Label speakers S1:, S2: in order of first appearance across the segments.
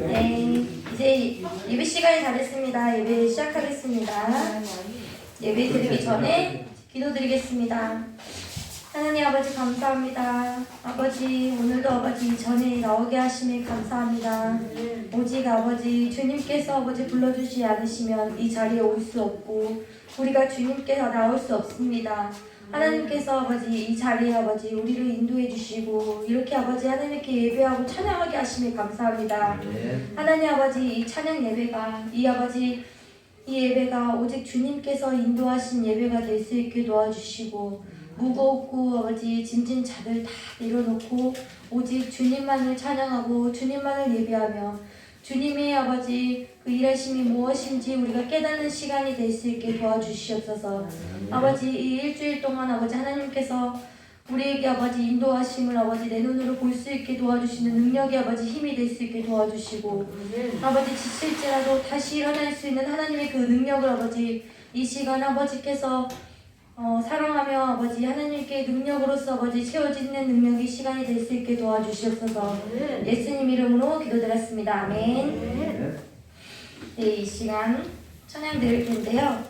S1: 네, 이제 예배 시간이 다 됐습니다. 예배 시작하겠습니다. 예배 드리기 전에 기도드리겠습니다. 하나님 아버지 감사합니다. 아버지 오늘도 아버지 이 전에 나오게 하심에 감사합니다. 오직 아버지 주님께서 아버지 불러주지 않으시면 이 자리에 올 수 없고 우리가 주님께서 나올 수 없습니다. 하나님께서 아버지 이 자리에 아버지 우리를 인도해 주시고 이렇게 아버지 하나님께 예배하고 찬양하게 하심에 감사합니다. 하나님 아버지 이 찬양 예배가 이 예배가 오직 주님께서 인도하신 예배가 될 수 있게 도와주시고 무겁고 아버지 짐진 자들 다 내려놓고 오직 주님만을 찬양하고 주님만을 예배하며 주님의 아버지 그 일하심이 무엇인지 우리가 깨닫는 시간이 될 수 있게 도와주시옵소서. 아버지 이 일주일 동안 아버지 하나님께서 우리에게 아버지 인도하심을 아버지 내 눈으로 볼 수 있게 도와주시는 능력이 아버지 힘이 될 수 있게 도와주시고 아버지 지칠지라도 다시 일어날 수 있는 하나님의 그 능력을 아버지 이 시간 아버지께서 사랑하며 아버지 하나님께 능력으로서 아버지 채워지는 능력이 시간이 될 수 있게 도와주시옵소서. 예수님 이름으로 기도드렸습니다. 아멘. 네, 이 시간 찬양 드릴 텐데요.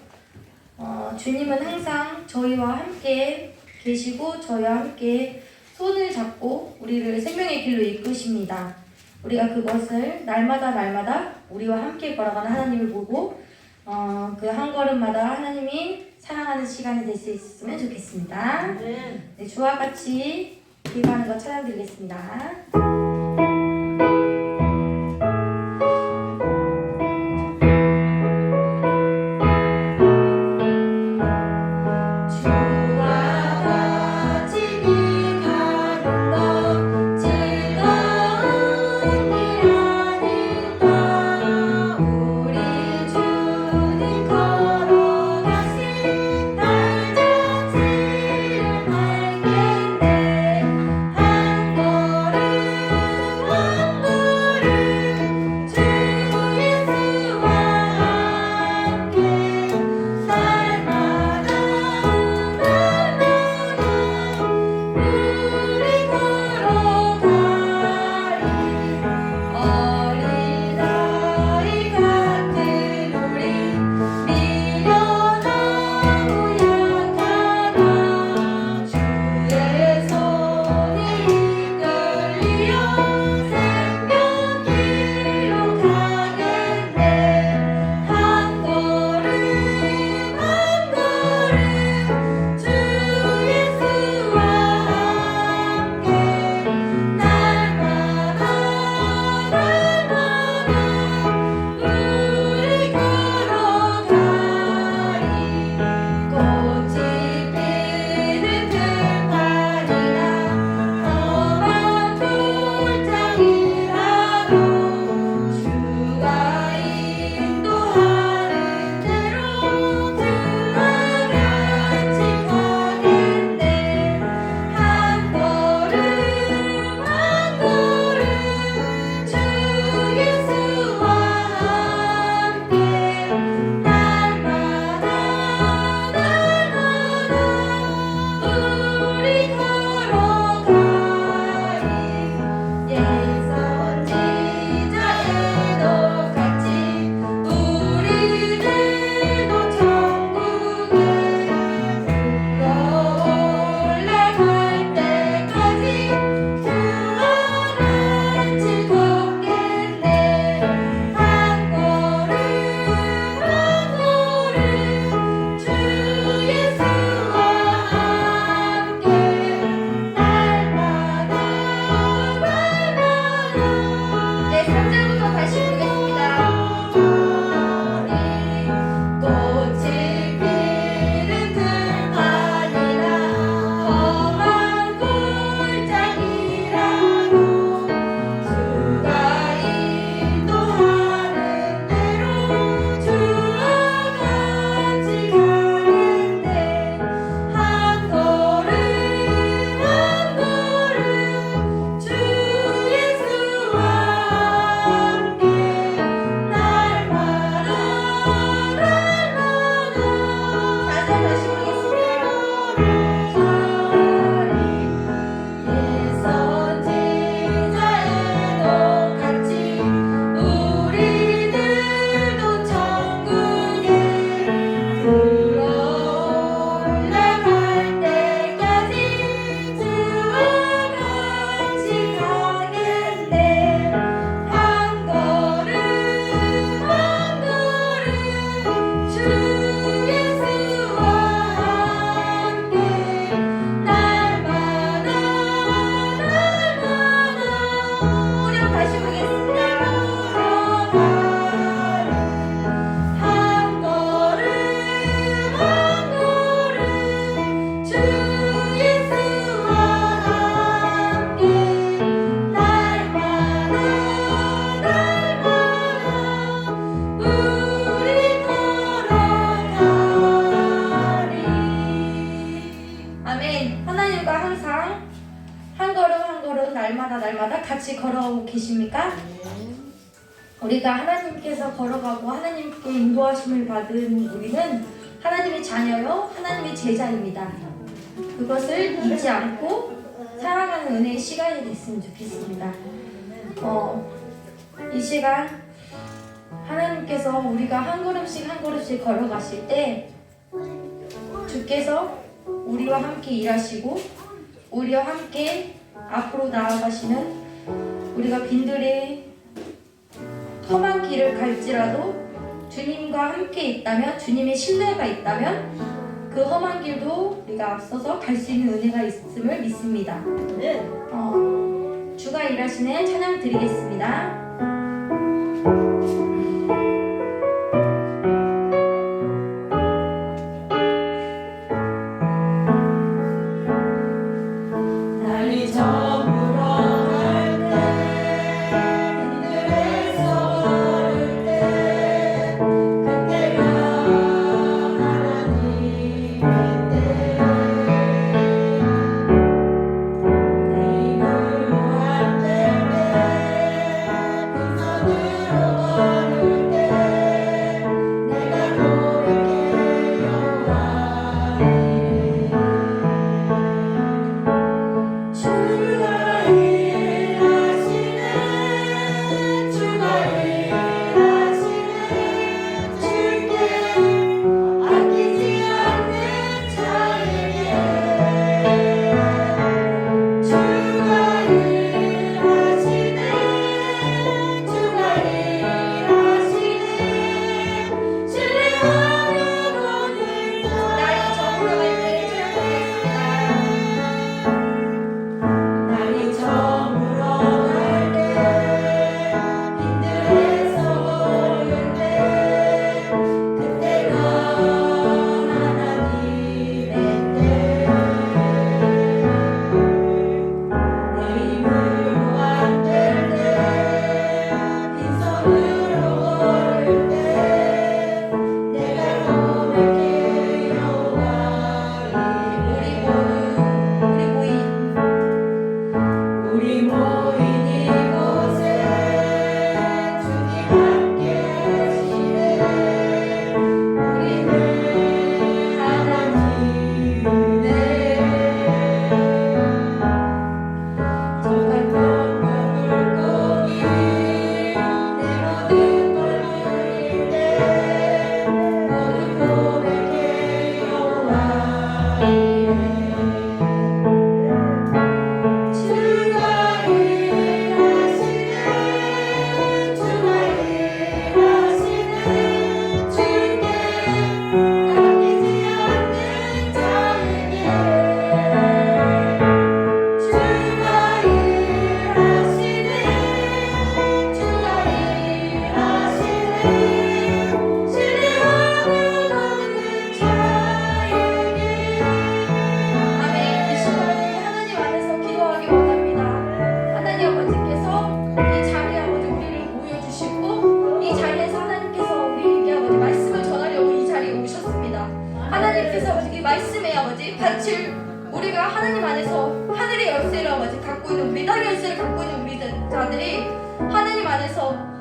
S1: 주님은 항상 저희와 함께 계시고 저희와 함께 손을 잡고 우리를 생명의 길로 이끄십니다. 우리가 그것을 날마다 우리와 함께 걸어가는 하나님을 보고 그 한 걸음마다 하나님이 사랑하는 시간이 될 수 있었으면 좋겠습니다. 네, 주와 같이 기도하는 것 찬양드리겠습니다. 기도하고 계십니까? 우리가 하나님께서 걸어가고 하나님께 인도하심을 받은 우리는 하나님의 자녀요, 하나님의 제자입니다. 그것을 잊지 않고 살아가는 은혜의 시간이 됐으면 좋겠습니다. 이 시간 하나님께서 우리가 한 걸음씩 한 걸음씩 걸어가실 때 주께서 우리와 함께 일하시고 우리와 함께 앞으로 나아가시는, 우리가 빈들의 험한 길을 갈지라도 주님과 함께 있다면, 주님의 신뢰가 있다면 그 험한 길도 우리가 앞서서 갈 수 있는 은혜가 있음을 믿습니다. 주가 일하시는 찬양 드리겠습니다.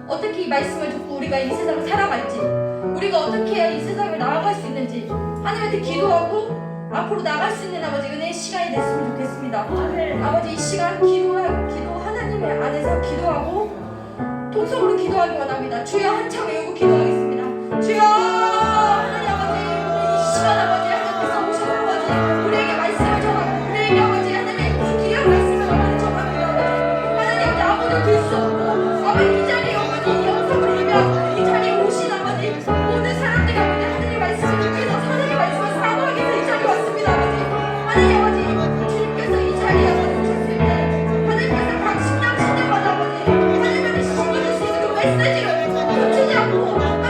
S1: 어떻게 이 말씀을 듣고 우리가 이 세상을 살아갈지, 우리가 어떻게 해야 이 세상을 나아갈 수 있는지 하나님한테 기도하고 앞으로 나갈 수 있는 아버지 은혜의 시간이 됐으면 좋겠습니다. 아버지 이 시간 기도 하나님의 안에서 기도하고 통성으로 기도하기 원합니다. 주여 한참 외우고 기도하겠습니다. 주여 하나님 아버지, 이 시간 아버지 하나님께서 오셔서 아버지 우리에게 말씀을 전하고 우리에게 아버지 하나님의 귀한 말씀을 아버지 전합니다. 하나님 아버지 아무도 들 수 없고 아버지 이 자리에 아버지 이 영상을 예배하고 이 자리에 오신 아버지 모든 사람들이 아버지 하나님의 말씀을 듣기 위해서 하나님의 말씀을 사모하기 위해서 이 자리에 왔습니다. 아버지 하나님 아버지 주님께서 이 자리에 아버지 오셨을 때 하나님께서 각 신령마다 아버지 하나님의 심어줄 수 있는 그 메시지를 놓치지 않고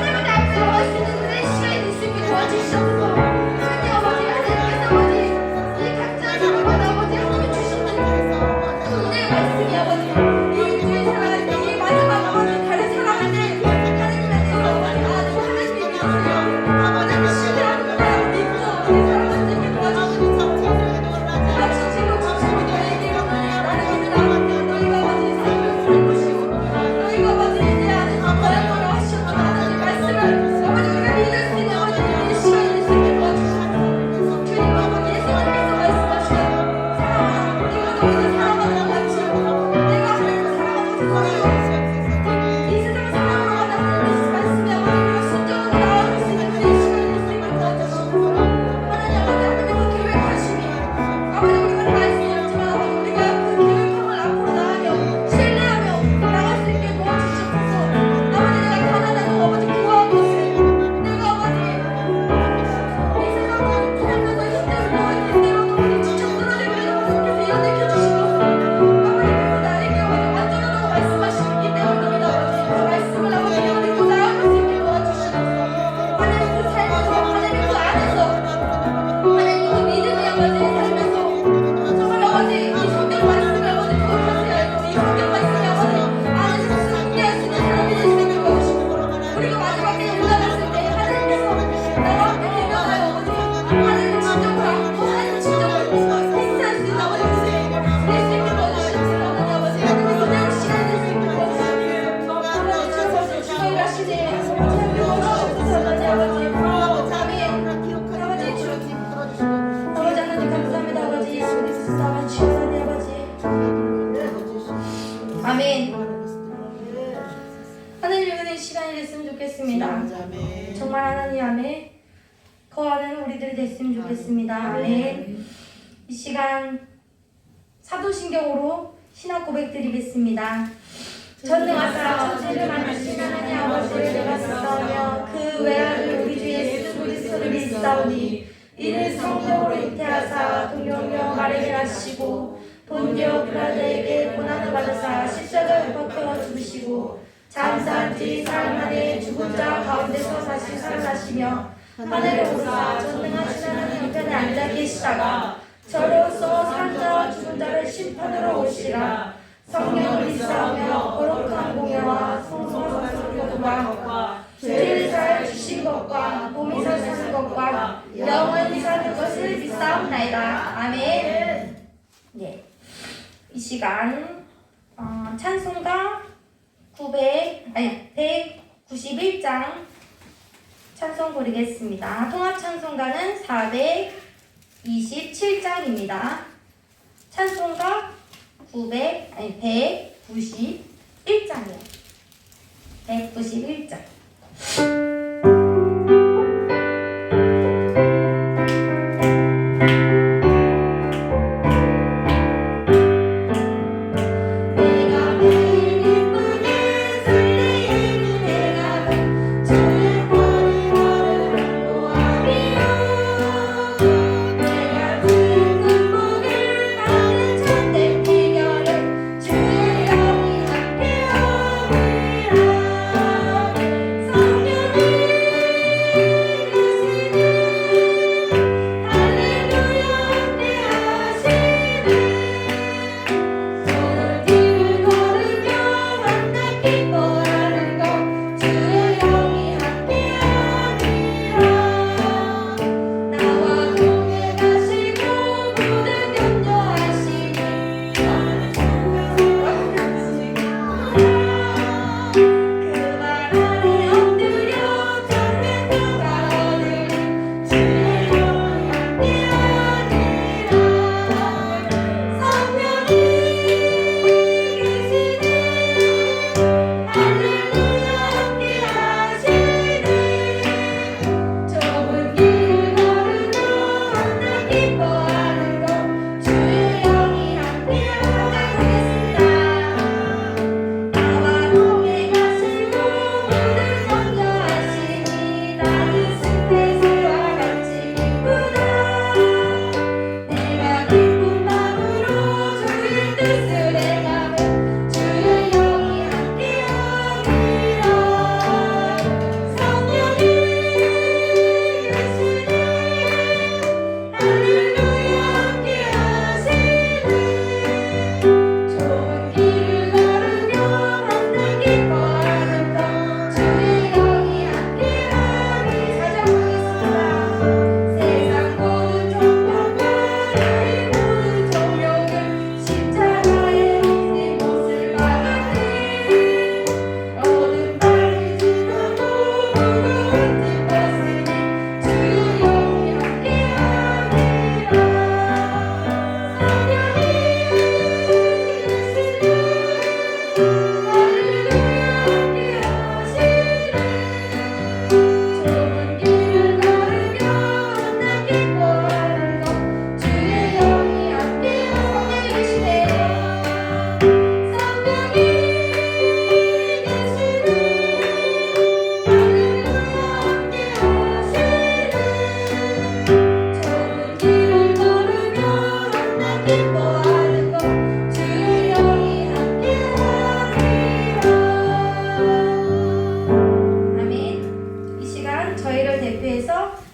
S1: 아멘. 하나님의 은혜 시간이 됐으면 좋겠습니다. 정말 하나님 안에 거하는 우리들이 됐으면 좋겠습니다. 아멘. 이 시간 사도신경으로 신앙 고백 드리겠습니다. 전능하사 천지를 만드신 하나님 아버지를 내가 사랑하며 그 외아들 우리 주 예수 그리스도를 믿사오니 이는 성령으로 잉태하사 동정녀 마리아를 하시고 본디오 빌라도에게 고난을 받으사 십자가에 못 박혀 죽으시고 잠산 지 사흘 만에 죽은 자 가운데서 다시 살아나시며 하늘에 오르사 전능하신 하나님 우편에 앉아 계시다가 저로서 산 자와 죽은 자를 심판으로 오시라. 성령을 믿사오며 거룩한 공예와 성성성성 교도와 죄를 사하여 주신 것과 몸이 사시는 것과 영원히 사는 것을 믿사옵나이다. 아멘. 네, 이 시간 찬송가 191장 찬송 부르겠습니다. 통합 찬송가는 427장입니다. 찬송가 191장이요. 191장.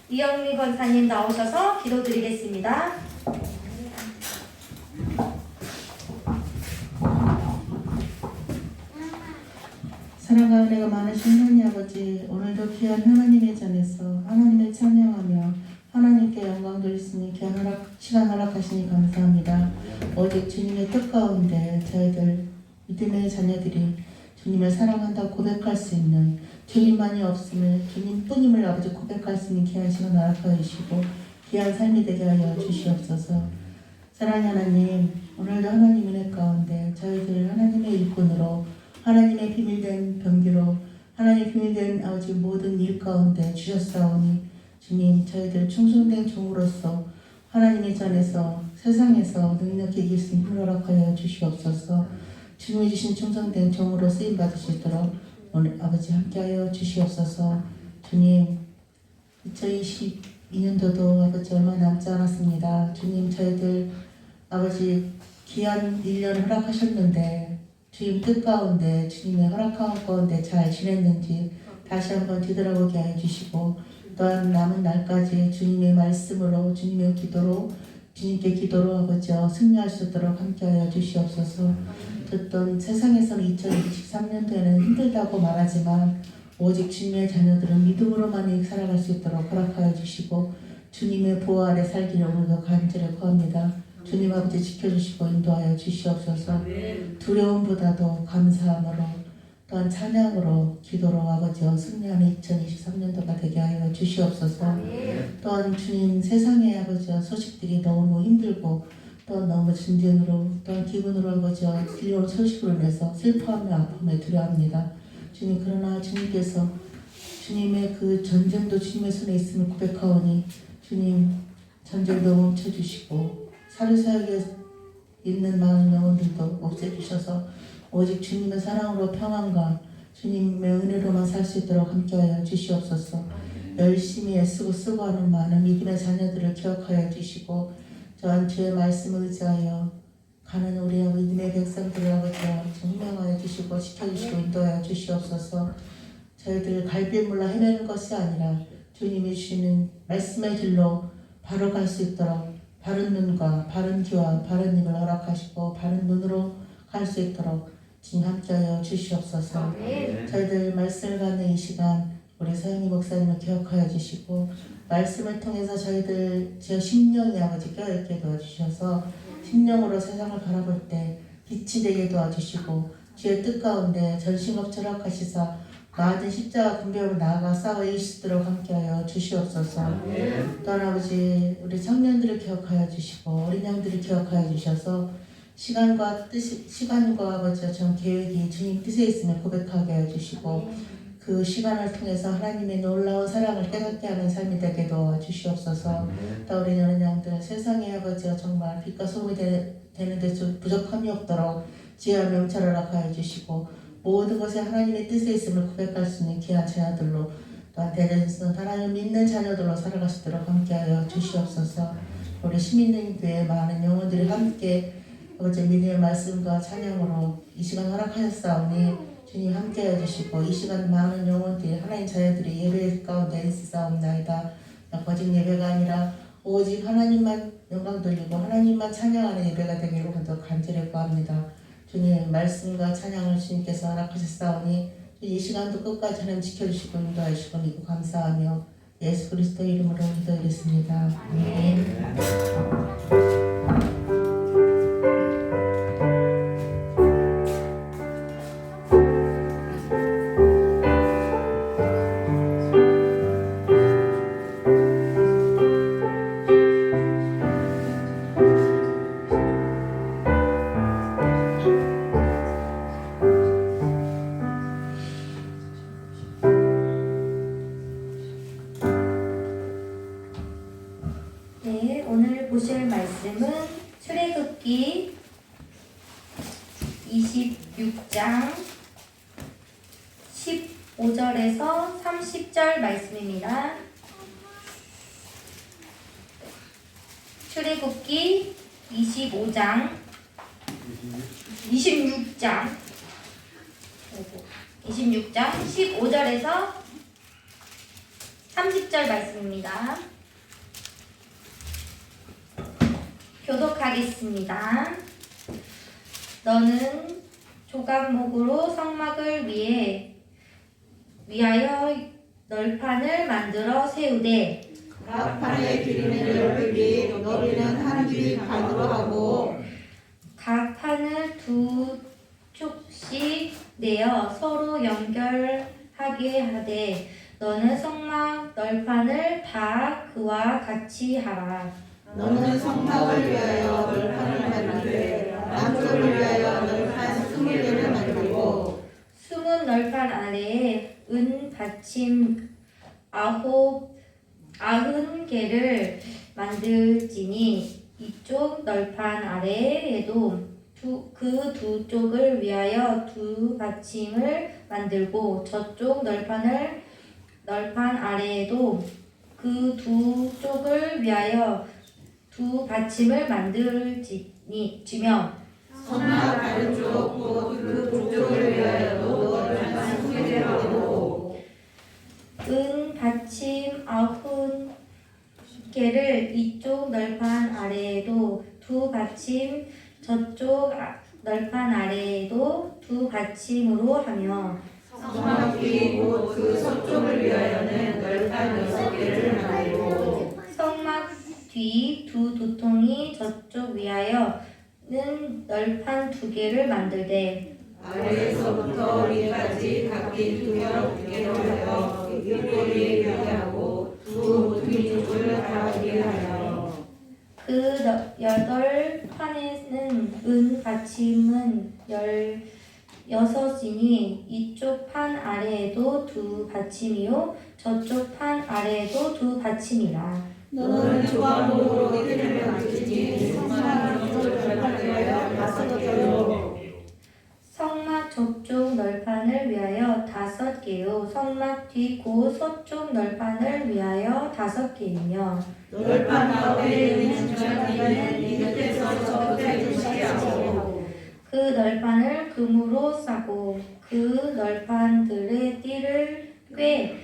S1: 이영미 권사님 나오셔서 기도드리겠습니다.
S2: 사랑과 은혜가 많으신 하나님 아버지, 오늘도 귀한 하나님의 전에서 하나님을 찬양하며 하나님께 영광 돌리시니 귀한 시간 허락하시니 감사합니다. 오직 주님의 뜻 가운데 저희들 믿음의 자녀들이 주님을 사랑한다고 고백할 수 있는, 주님만이 없음을 주님뿐임을 아버지 고백할 수 있는 귀한 시간 허락하여 주시고 귀한 삶이 되게 하여 주시옵소서. 사랑하는 하나님, 오늘도 하나님 은혜 가운데 저희들 하나님의 일꾼으로 하나님의 비밀된 병기로 하나님의 비밀된 아버지 모든 일 가운데 주셨사오니 주님 저희들 충성된 종으로서 하나님의 전에서 세상에서 능력히 이길 수 있는 허락하여 주시옵소서. 주님이 주신 충성된 종으로 쓰임 받으시도록 오늘 아버지 함께하여 주시옵소서. 주님 2022년도도 아버지 얼마 남지 않았습니다. 주님 저희들 아버지 귀한 1년 허락하셨는데 주님 뜻 가운데 주님의 허락한 가운데 잘 지냈는지 다시 한번 뒤돌아보게 해주시고 또한 남은 날까지 주님의 말씀으로 주님의 기도로 주님께 기도로 아버지여 승리할 수 있도록 함께하여 주시옵소서. 어떤 세상에서는 2023년도에는 힘들다고 말하지만 오직 주님의 자녀들은 믿음으로만 살아갈 수 있도록 허락하여 주시고 주님의 보호 아래 살기를 오늘도 간절히 구합니다. 주님 아버지 지켜주시고 인도하여 주시옵소서. 두려움보다도 감사함으로 또한 찬양으로 기도로 아버지와 승리하는 2023년도가 되게 하여 주시옵소서. 또한 주님 세상의 아버지와 소식들이 너무 힘들고 또 너무 진전으로 또한 기분으로 아버지와 들려온 소식으로 인해서 슬퍼하며 아픔에 두려워합니다. 주님 그러나 주님께서 주님의 그 전쟁도 주님의 손에 있음을 고백하오니 주님 전쟁도 멈춰주시고 사르사역에 있는 많은 영혼들도 없애주셔서 오직 주님의 사랑으로 평안과 주님의 은혜로만 살 수 있도록 함께하여 주시옵소서. 열심히 애쓰고 수고하는 많은 믿음의 자녀들을 기억하여 주시고 또한 주의 말씀을 의지하여 가는 우리 믿음의 백성들을 아버지와 증명하여 주시고 지켜주시고 인도하여 주시옵소서. 저희들 갈빗물로 헤매는 것이 아니라 주님이 주시는 말씀의 길로 바로 갈 수 있도록 바른 눈과 바른 귀와 바른 입을 허락하시고 바른 눈으로 갈 수 있도록 주님 함께하여 주시옵소서. 저희들 말씀을 받는 이 시간 우리 서영희 목사님을 기억하여 주시고 말씀을 통해서 저희들 제 심령이 아버지 깨어있게 도와주셔서 심령으로 세상을 바라볼 때 빛이 되게 도와주시고 주의 뜻 가운데 전심업 철학하시사 많은 십자가 군병으로 나아가 싸워 이길 수 있도록 함께하여 주시옵소서. 또한 아버지 우리 청년들을 기억하여 주시고 어린 양들을 기억하여 주셔서 시간과 아버지와 전 계획이 주님 뜻에 있음을 고백하게 해주시고 그 시간을 통해서 하나님의 놀라운 사랑을 깨닫게 하는 삶이 되게 도와주시옵소서. 또 우리 어린 양들 세상의 아버지와 정말 빛과 소금이 되는 데 부족함이 없도록 지혜와 명철을 허락하여 주시고 모든 것에 하나님의 뜻에 있음을 고백할 수 있는 귀한 자녀들로 또한 대전에서 하나님을 믿는 자녀들로 살아갈 수 있도록 함께하여 주시옵소서. 우리 시민교회 많은 영혼들이 함께 아버지 믿음의 말씀과 찬양으로 이 시간 허락하셨사오니 주님 함께해 주시고 이 시간 많은 영혼들이 하나님 자녀들이 예배 가운데 있사옵나이다. 거짓 예배가 아니라 오직 하나님만 영광 돌리고 하나님만 찬양하는 예배가 되기를 더 간절히 구합니다. 주님 말씀과 찬양을 주님께서 허락하셨사오니 이 시간도 끝까지 하나님 지켜주시고 인도하여 주시고 믿고 감사하며 예수 그리스도 이름으로 기도드렸습니다. 아멘.
S1: 네, 오늘 보실 말씀은 출애굽기 26장 15절에서 30절 말씀입니다. 출애굽기 26장 15절에서 30절 말씀입니다. 교독하겠습니다. 너는 조각목으로 성막을 위하여 널판을 만들어 세우되
S3: 각 판의 길이는 10길이 너비는 한 길이 반으로 하고
S1: 각 판을 두 축씩 내어 서로 연결하게 하되 너는 성막 널판을 다 그와 같이 하라.
S3: 너는 성막을 위하여 널판을 만들되 남쪽을 위하여 널판 20개를 만들고
S1: 숨은 널판 아래에 은 받침 90개를 만들지니 이쪽 널판 아래에도 그 두 쪽을 위하여 두 받침을 만들고 저쪽 널판 아래에도 그 두 쪽을 위하여 두 받침을 만들지며
S3: 성막 다른 쪽 곧 그 북쪽을 위하여도 널판 20개를 하고
S1: 은 받침 90개를 이쪽 널판 아래에도 두 받침 저쪽 널판 아래에도 두 받침으로 하며
S3: 성막 뒤 곧 그 서쪽을 위하여는 널판 6개를 만들고
S1: 성막 뒤 두 도통이 저쪽 위하여는 널판 2개를 만들되
S3: 아래에서부터 위까지 각기 두 개로 하여 윗꼬리에 위하고 두 모퉁이 쪽을 가르게 하여
S1: 그 8판에는 은 받침은 16이니 이쪽 판 아래에도 두 받침이요 저쪽 판 아래에도 두 받침이라.
S3: 너는 조각목으로 띠를 만들지 성막 저쪽 널판을 위하여 5개로
S1: 성막 저쪽 널판을 위하여 5개요 성막 뒤 곧 서쪽 널판을 위하여 5개이며
S3: 널판 가운데 있는 중간기는 이 끝에서 저 끝에 두시게 하고
S1: 그 널판을 금으로 싸고 그 널판들의 띠를 꿰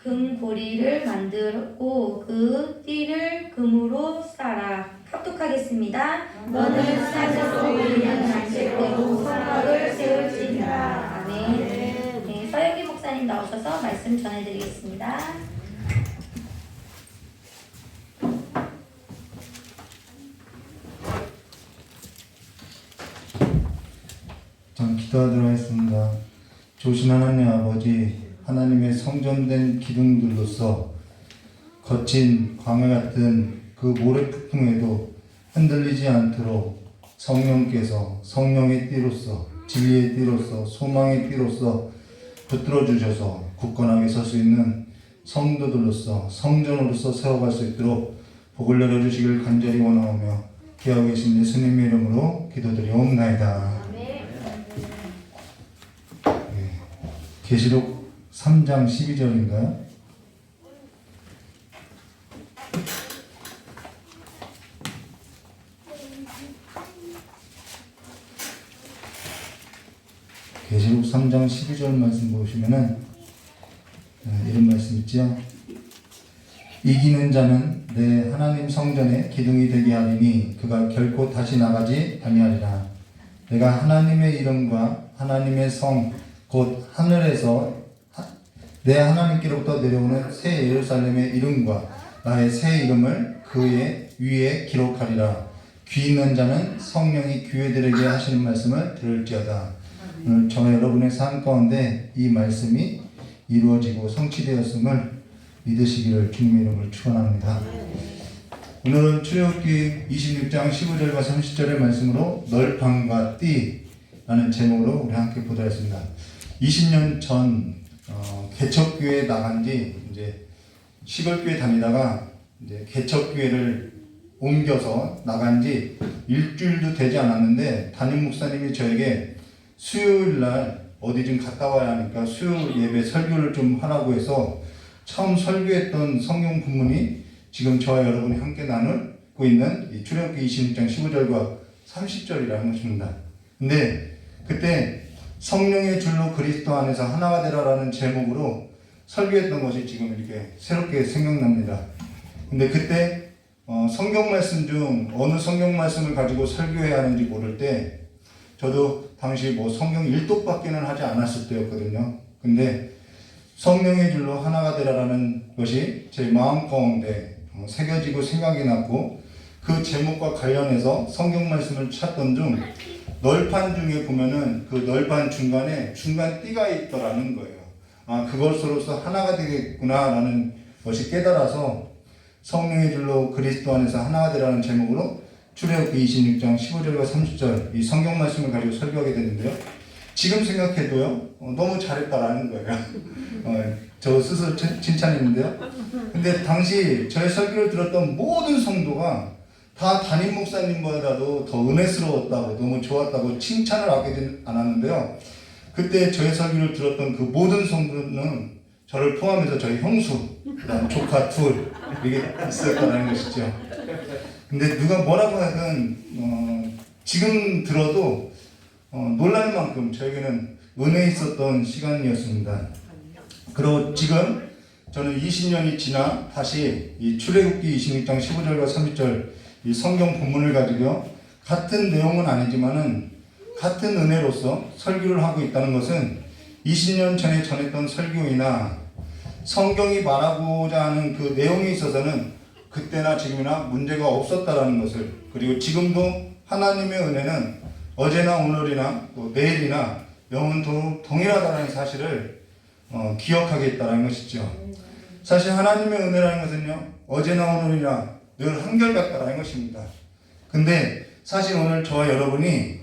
S1: 금고리를 만들고 그 띠를 금으로 싸라. 합독하겠습니다. 너는 산에서 올리는 장식으로 성막을 세울지니라. 아멘. 네, 서영기 목사님 나오셔서 말씀 전해드리겠습니다.
S4: 전 기도하도록 하겠습니다. 조신 하나님 아버지, 하나님의 성전된 기둥들로서 거친 광야 같은 그 모래폭풍에도 흔들리지 않도록 성령께서 성령의 띠로서 진리의 띠로서 소망의 띠로서 붙들어 주셔서 굳건하게 설 수 있는 성도들로서 성전으로서 세워갈 수 있도록 복을 내려주시길 간절히 원하오며 기하고 계신 예수님의 이름으로 기도드리옵나이다. 계시록 3장 12절인가요? 계시록 3장 12절 말씀 보시면은 이런 말씀 있죠. 이기는 자는 내 하나님 성전의 기둥이 되게 하리니 그가 결코 다시 나가지 아니하리라. 내가 하나님의 이름과 하나님의 성 곧 하늘에서 내 하나님께로부터 내려오는 새 예루살렘의 이름과 나의 새 이름을 그의 위에 기록하리라. 귀 있는 자는 성령이 교회들에게 하시는 말씀을 들을지어다. 오늘 저와 여러분의 삶 가운데 이 말씀이 이루어지고 성취되었음을 믿으시기를 주님의 이름으로 축원합니다. 오늘은 출애굽기 26장 15절과 30절의 말씀으로 널판과 띠라는 제목으로 우리 함께 보도록 하겠습니다. 20년 전 개척교회 나간 지 이제 시골교회 다니다가 이제 개척교회를 옮겨서 나간 지 일주일도 되지 않았는데 담임 목사님이 저에게 수요일 날 어디 좀 갔다 와야 하니까 수요 예배 설교를 좀 하라고 해서 처음 설교했던 성경 본문이 지금 저와 여러분이 함께 나누고 있는 이 출애굽기 26장 15절과 30절이라는 것입니다. 근데 그때 성령의 줄로 그리스도 안에서 하나가 되라라는 제목으로 설교했던 것이 지금 이렇게 새롭게 생각납니다. 근데 그때 성경 말씀 중 어느 성경 말씀을 가지고 설교해야 하는지 모를 때 저도 당시 뭐 성경 1독밖에는 하지 않았을 때였거든요. 근데 성령의 줄로 하나가 되라라는 것이 제 마음 가운데 새겨지고 생각이 났고 그 제목과 관련해서 성경 말씀을 찾던 중 널판 중에 보면은 그 널판 중간에 중간 띠가 있더라는 거예요. 아, 그것으로서 하나가 되겠구나라는 것이 깨달아서 성령의 줄로 그리스도 안에서 하나가 되라는 제목으로 출애굽기 26장 15절과 30절 이 성경 말씀을 가지고 설교하게 됐는데요. 지금 생각해도요 너무 잘했다라는 거예요. 저 스스로 칭찬했는데요. 근데 당시 저의 설교를 들었던 모든 성도가 다 담임 목사님보다도 더 은혜스러웠다고 너무 좋았다고 칭찬을 하지 않았는데요. 그때 저의 설교를 들었던 그 모든 성도는 저를 포함해서 저희 형수, 그다음 조카 둘 이게 있었다는 것이죠. 근데 누가 뭐라고 하든 지금 들어도 놀랄 만큼 저에게는 은혜 있었던 시간이었습니다. 그리고 지금 저는 20년이 지나 다시 이 출애굽기 26장 15절과 30절 이 성경 본문을 가지고 같은 내용은 아니지만은 같은 은혜로서 설교를 하고 있다는 것은 20년 전에 전했던 설교이나 성경이 말하고자 하는 그 내용에 있어서는 그때나 지금이나 문제가 없었다라는 것을, 그리고 지금도 하나님의 은혜는 어제나 오늘이나 또 내일이나 영원토록 동일하다는 사실을 기억하겠다라는 것이죠. 사실 하나님의 은혜라는 것은요 어제나 오늘이나 늘 한결같다라는 것입니다. 근데 사실 오늘 저와 여러분이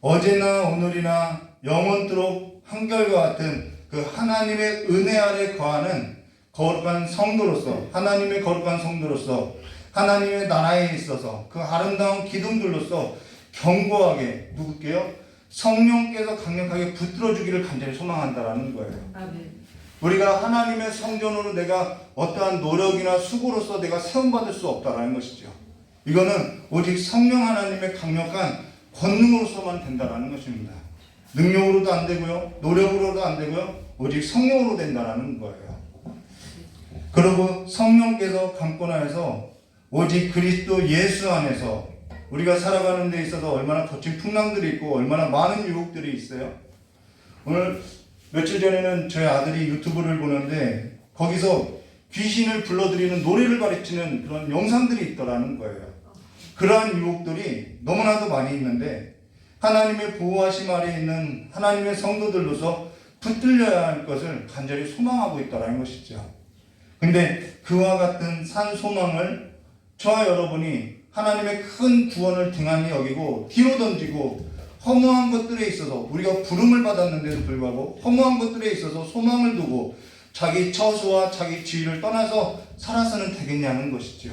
S4: 어제나 오늘이나 영원토록 한결과 같은 그 하나님의 은혜 아래 거하는 거룩한 성도로서, 하나님의 거룩한 성도로서, 하나님의 나라에 있어서 그 아름다운 기둥들로서 견고하게 누구게요? 성령께서 강력하게 붙들어 주기를 간절히 소망한다라는 거예요. 우리가 하나님의 성전으로 내가 어떠한 노력이나 수고로서 내가 세움받을 수 없다라는 것이죠. 이거는 오직 성령 하나님의 강력한 권능으로서만 된다라는 것입니다. 능력으로도 안 되고요, 노력으로도 안 되고요, 오직 성령으로 된다라는 거예요. 그리고 성령께서 강권하여서 오직 그리스도 예수 안에서 우리가 살아가는 데 있어서 얼마나 거친 풍랑들이 있고 얼마나 많은 유혹들이 있어요. 오늘 며칠 전에는 저희 아들이 유튜브를 보는데 거기서 귀신을 불러들이는 노래를 가르치는 그런 영상들이 있더라는 거예요. 그러한 유혹들이 너무나도 많이 있는데 하나님의 보호하심 아래 있는 하나님의 성도들로서 붙들려야 할 것을 간절히 소망하고 있다는 것이죠. 근데 그와 같은 산 소망을 저와 여러분이 하나님의 큰 구원을 등한히 여기고 뒤로 던지고 허무한 것들에 있어서 우리가 부름을 받았는데도 불구하고 허무한 것들에 있어서 소망을 두고 자기 처소와 자기 지위를 떠나서 살아서는 되겠냐는 것이죠.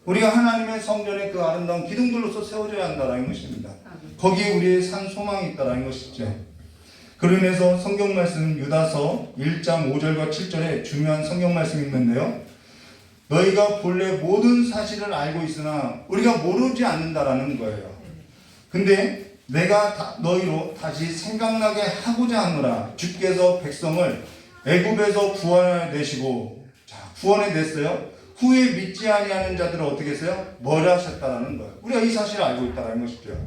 S4: 우리가 하나님의 성전에 그 아름다운 기둥들로서 세워져야 한다는 것입니다. 거기에 우리의 산 소망이 있다는 것이죠. 그러면서 성경 말씀 유다서 1장 5절과 7절에 중요한 성경 말씀이 있는데요. 너희가 본래 모든 사실을 알고 있으나 우리가 모르지 않는다라는 거예요. 근데 내가 너희로 다시 생각나게 하고자 하노라. 주께서 백성을 애굽에서 구원해내시고, 구원해냈어요. 후에 믿지 아니하는 자들을 어떻게 했어요? 멀어하셨다라는 거예요. 우리가 이 사실을 알고 있다는 것이죠.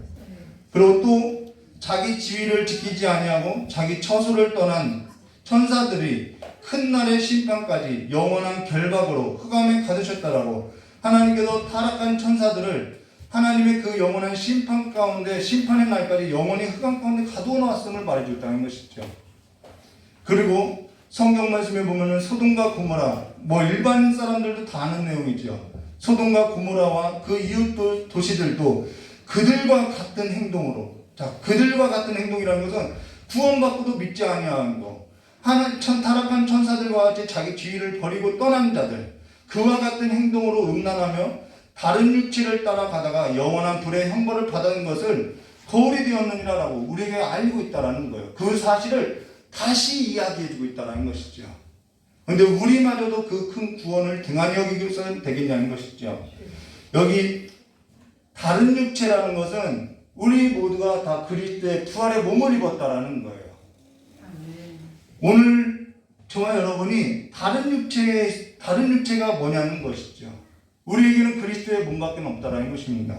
S4: 그리고 또 자기 지위를 지키지 아니하고 자기 처소를 떠난 천사들이 큰 날의 심판까지 영원한 결박으로 흑암에 가두셨다라고 하나님께서 타락한 천사들을 하나님의 그 영원한 심판 가운데 심판의 날까지 영원히 흑암 가운데 가두어 놓았음을 말해줬다는 것이죠. 그리고 성경 말씀에 보면은 소돔과 고모라, 일반 사람들도 다 아는 내용이죠. 소돔과 고모라와 그 이웃 도시들도 그들과 같은 행동으로, 그들과 같은 행동이라는 것은 구원받고도 믿지 아니하는 거, 타락한 천사들과 같이 자기 지위를 버리고 떠난 자들, 그와 같은 행동으로 음란하며 다른 육체를 따라가다가 영원한 불의 형벌을 받은 것을 거울이 되었느니라라고 우리에게 알고 있다라는 거예요. 그 사실을 다시 이야기해주고 있다는 것이죠. 그런데 우리마저도 그 큰 구원을 등한히 여기고서는 되겠냐는 것이죠. 여기 다른 육체라는 것은 우리 모두가 다 그리스도의 부활의 몸을 입었다라는 거예요. 오늘 저와 여러분이 다른 육체가 뭐냐는 것이죠. 우리에게는 그리스도의 몸밖에 없다라는 것입니다.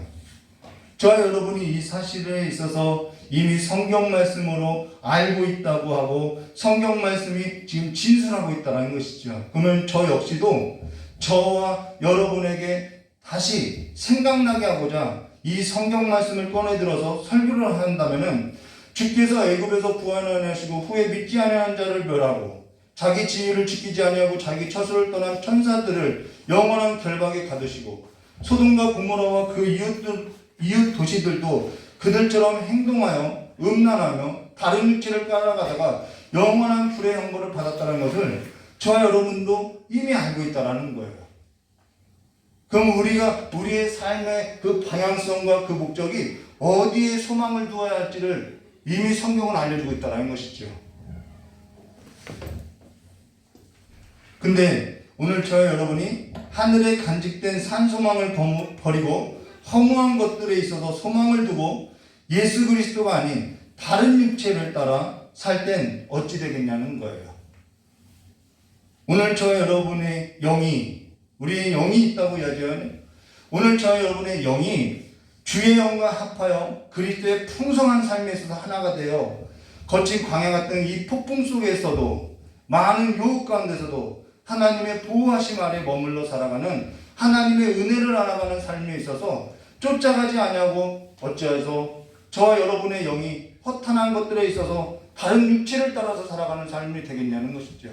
S4: 저와 여러분이 이 사실에 있어서 이미 성경 말씀으로 알고 있다고 하고 성경 말씀이 지금 진술하고 있다는 것이죠. 그러면 저 역시도 저와 여러분에게 다시 생각나게 하고자 이 성경 말씀을 꺼내들어서 설교를 한다면은 주께서 애굽에서 구원하시고 후에 믿지 아니하는 자를 멸하고 자기 지위를 지키지 아니하고 자기 처소를 떠난 천사들을 영원한 결박에 가두시고 소돔과 고모라와 그 이웃 도시들도 그들처럼 행동하여 음란하며 다른 육체를 따라가다가 영원한 불의 형벌을 받았다는 것을 저와 여러분도 이미 알고 있다는 거예요. 그럼 우리가 우리의 삶의 그 방향성과 그 목적이 어디에 소망을 두어야 할지를 이미 성경은 알려주고 있다는 것이죠. 근데 오늘 저와 여러분이 하늘에 간직된 산소망을 버리고 허무한 것들에 있어서 소망을 두고 예수 그리스도가 아닌 다른 육체를 따라 살 땐 어찌 되겠냐는 거예요. 오늘 저와 여러분의 영이, 우리의 영이 있다고 이야기하요. 오늘 저와 여러분의 영이 주의 영과 합하여 그리스도의 풍성한 삶에 있어서 하나가 되어 거친 광야 같은 이 폭풍 속에서도 많은 유혹 가운데서도 하나님의 보호하심 아래 머물러 살아가는 하나님의 은혜를 알아가는 삶에 있어서 쫓아가지 아니하고 어찌해서 저와 여러분의 영이 허탄한 것들에 있어서 다른 육체를 따라서 살아가는 삶이 되겠냐는 것이죠.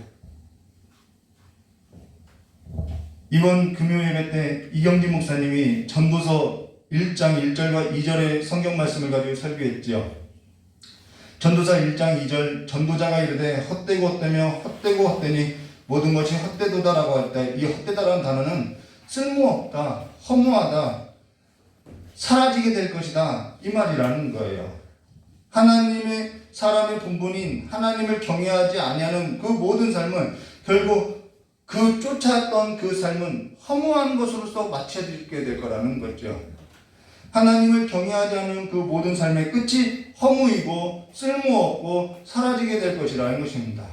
S4: 이번 금요 예배 때 이경진 목사님이 전도서 1장 1절과 2절의 성경 말씀을 가지고 설교했지요. 전도서 1장 2절 전도자가 이르되 헛되고 헛되며 헛되고 헛되니 모든 것이 헛되도다라고 할 때 이 헛되다라는 단어는 쓸모없다, 허무하다, 사라지게 될 것이다 이 말이라는 거예요. 하나님의 사람의 본분인 하나님을 경외하지 아니하는 그 모든 삶은 결국 그 쫓아왔던 그 삶은 허무한 것으로서 마쳐지게 될 거라는 거죠. 하나님을 경외하지 않는 그 모든 삶의 끝이 허무이고 쓸모없고 사라지게 될 것이라는 것입니다.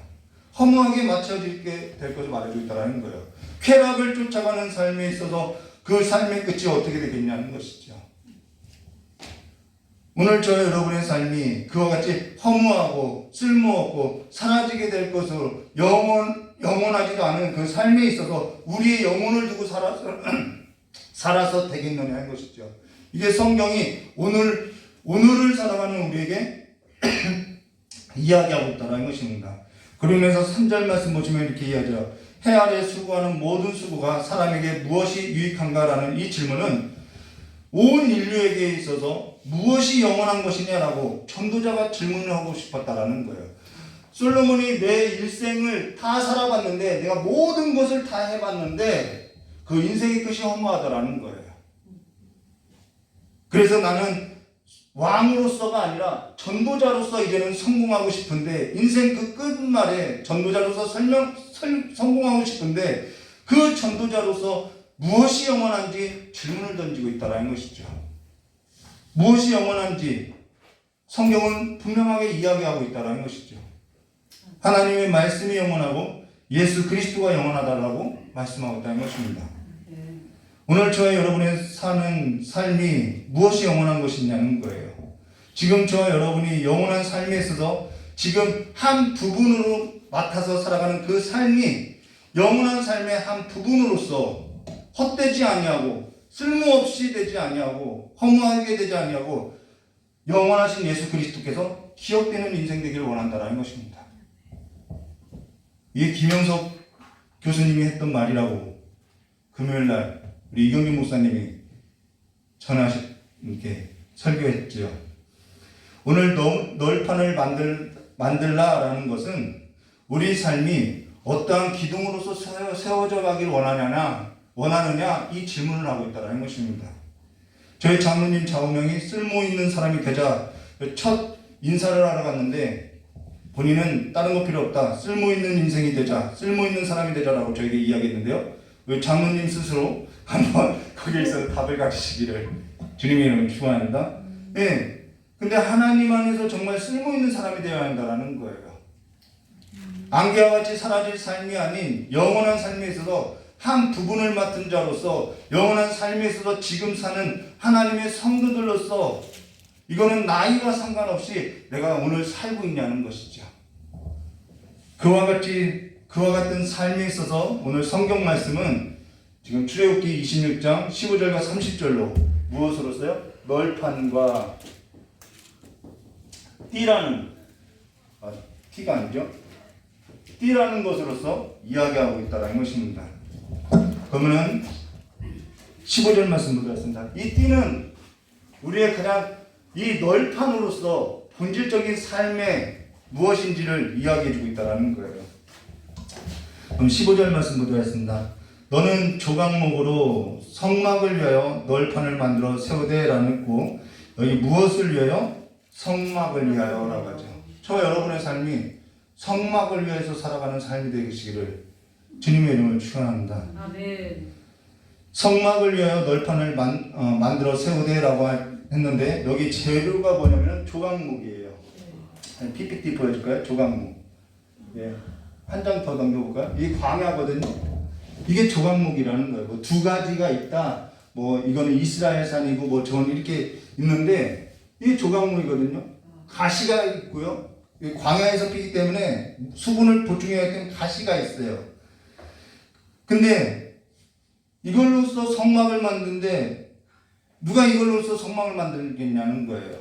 S4: 허무하게 마쳐지게 될 것을 말해주고 있다는 거예요. 쾌락을 쫓아가는 삶에 있어서 그 삶의 끝이 어떻게 되겠냐는 것이죠. 오늘 저와 여러분의 삶이 그와 같이 허무하고 쓸모없고 사라지게 될 것으로 영원하지도 않은 그 삶에 있어서 우리의 영혼을 두고 살아서 되겠느냐는 것이죠. 이게 성경이 오늘을 살아가는 우리에게 이야기하고 있다는 것입니다. 그러면서 3절 말씀 보시면 이렇게 이야기하죠. 해 아래 수고하는 모든 수고가 사람에게 무엇이 유익한가라는 이 질문은 온 인류에게 있어서 무엇이 영원한 것이냐라고 전도자가 질문을 하고 싶었다라는 거예요. 솔로몬이 내 일생을 다 살아봤는데 내가 모든 것을 다 해봤는데 그 인생의 끝이 허무하다라는 거예요. 그래서 나는 왕으로서가 아니라 전도자로서 이제는 성공하고 싶은데 인생 그 끝말에 전도자로서 성공하고 싶은데 그 전도자로서 무엇이 영원한지 질문을 던지고 있다는 것이죠. 무엇이 영원한지 성경은 분명하게 이야기하고 있다는 것이죠. 하나님의 말씀이 영원하고 예수 그리스도가 영원하다라고 말씀하고 있다는 것입니다. 오늘 저와 여러분의 사는 삶이 무엇이 영원한 것이냐는 거예요. 지금 저와 여러분이 영원한 삶에 있어서 지금 한 부분으로 맡아서 살아가는 그 삶이 영원한 삶의 한 부분으로서 헛되지 아니하고 쓸모없이 되지 아니하고 허무하게 되지 아니하고 영원하신 예수 그리스도께서 기억되는 인생 되기를 원한다는 것입니다. 이게 김영석 교수님이 했던 말이라고 금요일날 우리 이경준 목사님이 이렇게 설교했죠. 오늘 널판을 만들라라는 것은 우리 삶이 어떠한 기둥으로서 세워져 가길 원하느냐 이 질문을 하고 있다는 것입니다. 저희 장로님 좌우명이 쓸모있는 사람이 되자 첫 인사를 하러 갔는데 본인은 다른 거 필요 없다. 쓸모있는 인생이 되자, 쓸모있는 사람이 되자라고 저에게 이야기했는데요. 장로님 스스로 한번 거기에서 답을 가지시기를 주님의 이름으로 축원합니다. 네. 근데 하나님 안에서 정말 쓸모있는 사람이 되어야 한다는 거예요. 안개와 같이 사라질 삶이 아닌 영원한 삶에 있어서 한 부분을 맡은 자로서 영원한 삶에 있어서 지금 사는 하나님의 성도들로서 이거는 나이와 상관없이 내가 오늘 살고 있냐는 것이죠. 그와 같은 삶에 있어서 오늘 성경 말씀은 지금 출애굽기 26장 15절과 30절로 무엇으로서요? 널판과 띠라는 티가 아니죠? 띠라는 것으로서 이야기하고 있다는 것입니다. 그러면은 15절 말씀 보겠습니다. 이 띠는 우리의 가장 이 널판으로서 본질적인 삶의 무엇인지를 이야기해주고 있다는 거예요. 그럼 15절 말씀 보겠습니다. 너는 조각목으로 성막을 위하여 널판을 만들어 세우되라는 했고, 여기 무엇을 위하여? 성막을 위하여라고 하죠. 저 여러분의 삶이 성막을 위해서 살아가는 삶이 되시기를 주님의 이름을 축원합니다.
S3: 아멘.
S4: 성막을 위하여 널판을 만들어 세우되라고 했는데 여기 재료가 뭐냐면 조각목이에요. PPT 보여줄까요? 조각목. 예. 한 장 더 넘겨볼까요? 이게 광야거든요. 이게 조각목이라는 거예요. 뭐 두 가지가 있다. 뭐 이거는 이스라엘산이고 뭐 저는 이렇게 있는데 이게 조각목이거든요. 가시가 있고요. 광야에서 피기 때문에 수분을 보충해야 할 때는 가시가 있어요. 근데 이걸로써 성막을 만드는데 누가 이걸로써 성막을 만들겠냐는 거예요.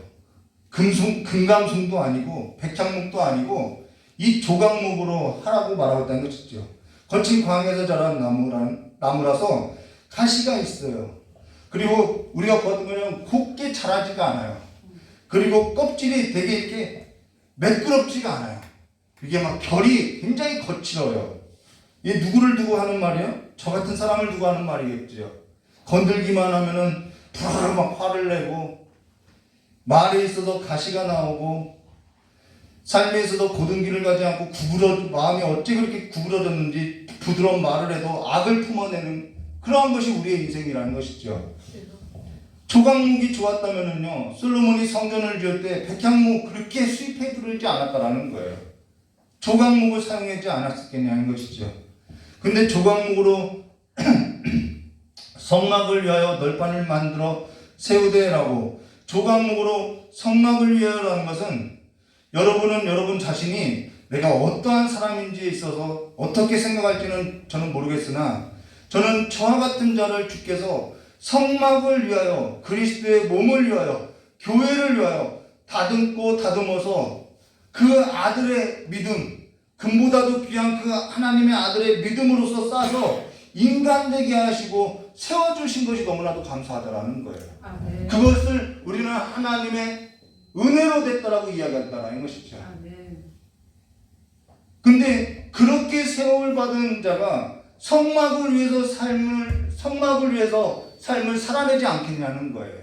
S4: 금강송도 아니고 백향목도 아니고 이 조각목으로 하라고 말하고 있다는 것이죠. 거친 광야에서 자란 나무라서 가시가 있어요. 그리고 우리가 보면 곱게 자라지가 않아요. 그리고 껍질이 되게 이렇게 매끄럽지가 않아요. 이게 막 결이 굉장히 거칠어요. 이게 누구를 두고 하는 말이에요? 저 같은 사람을 두고 하는 말이겠죠. 건들기만 하면은 부르르 막 화를 내고, 말에 있어서 가시가 나오고, 삶에 있어서 고등기를 가지 않고 마음이 어찌 그렇게 구부러졌는지 부드러운 말을 해도 악을 품어내는 그러한 것이 우리의 인생이라는 것이죠. 조각목이 좋았다면은요, 솔로몬이 성전을 지을 때 백향목 그렇게 수입해 들지 않았다라는 거예요. 조각목을 사용하지 않았겠냐는 것이죠. 근데 조각목으로 성막을 위하여 널판을 만들어 세우되라고, 조각목으로 성막을 위하여라는 것은 여러분은 여러분 자신이 내가 어떠한 사람인지에 있어서 어떻게 생각할지는 저는 모르겠으나, 저는 저와 같은 자를 주께서 성막을 위하여, 그리스도의 몸을 위하여, 교회를 위하여 다듬고 다듬어서 그 아들의 믿음, 금보다도 귀한 그 하나님의 아들의 믿음으로써 싸서 인간되게 하시고 세워주신 것이 너무나도 감사하다라는 거예요.
S3: 아멘.
S4: 그것을 우리는 하나님의 은혜로 됐다라고 이야기한다는 것이죠.
S3: 아멘.
S4: 근데 그렇게 세움을 받은 자가 성막을 위해서 삶을 살아내지 않겠냐는 거예요.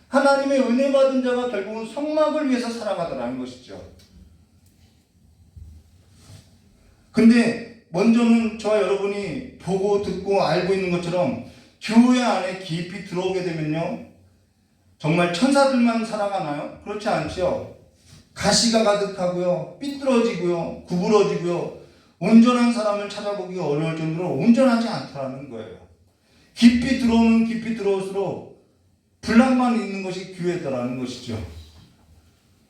S4: 하나님의 은혜 받은 자가 결국은 성막을 위해서 살아가더라는 것이죠. 근데 먼저는 저와 여러분이 보고 듣고 알고 있는 것처럼 교회 안에 깊이 들어오게 되면요, 정말 천사들만 살아가나요? 그렇지 않죠. 가시가 가득하고요, 삐뚤어지고요, 구부러지고요, 온전한 사람을 찾아보기 어려울 정도로 온전하지 않다는 거예요. 깊이 들어오면 깊이 들어올수록 불량만 있는 것이 교회다라는 것이죠.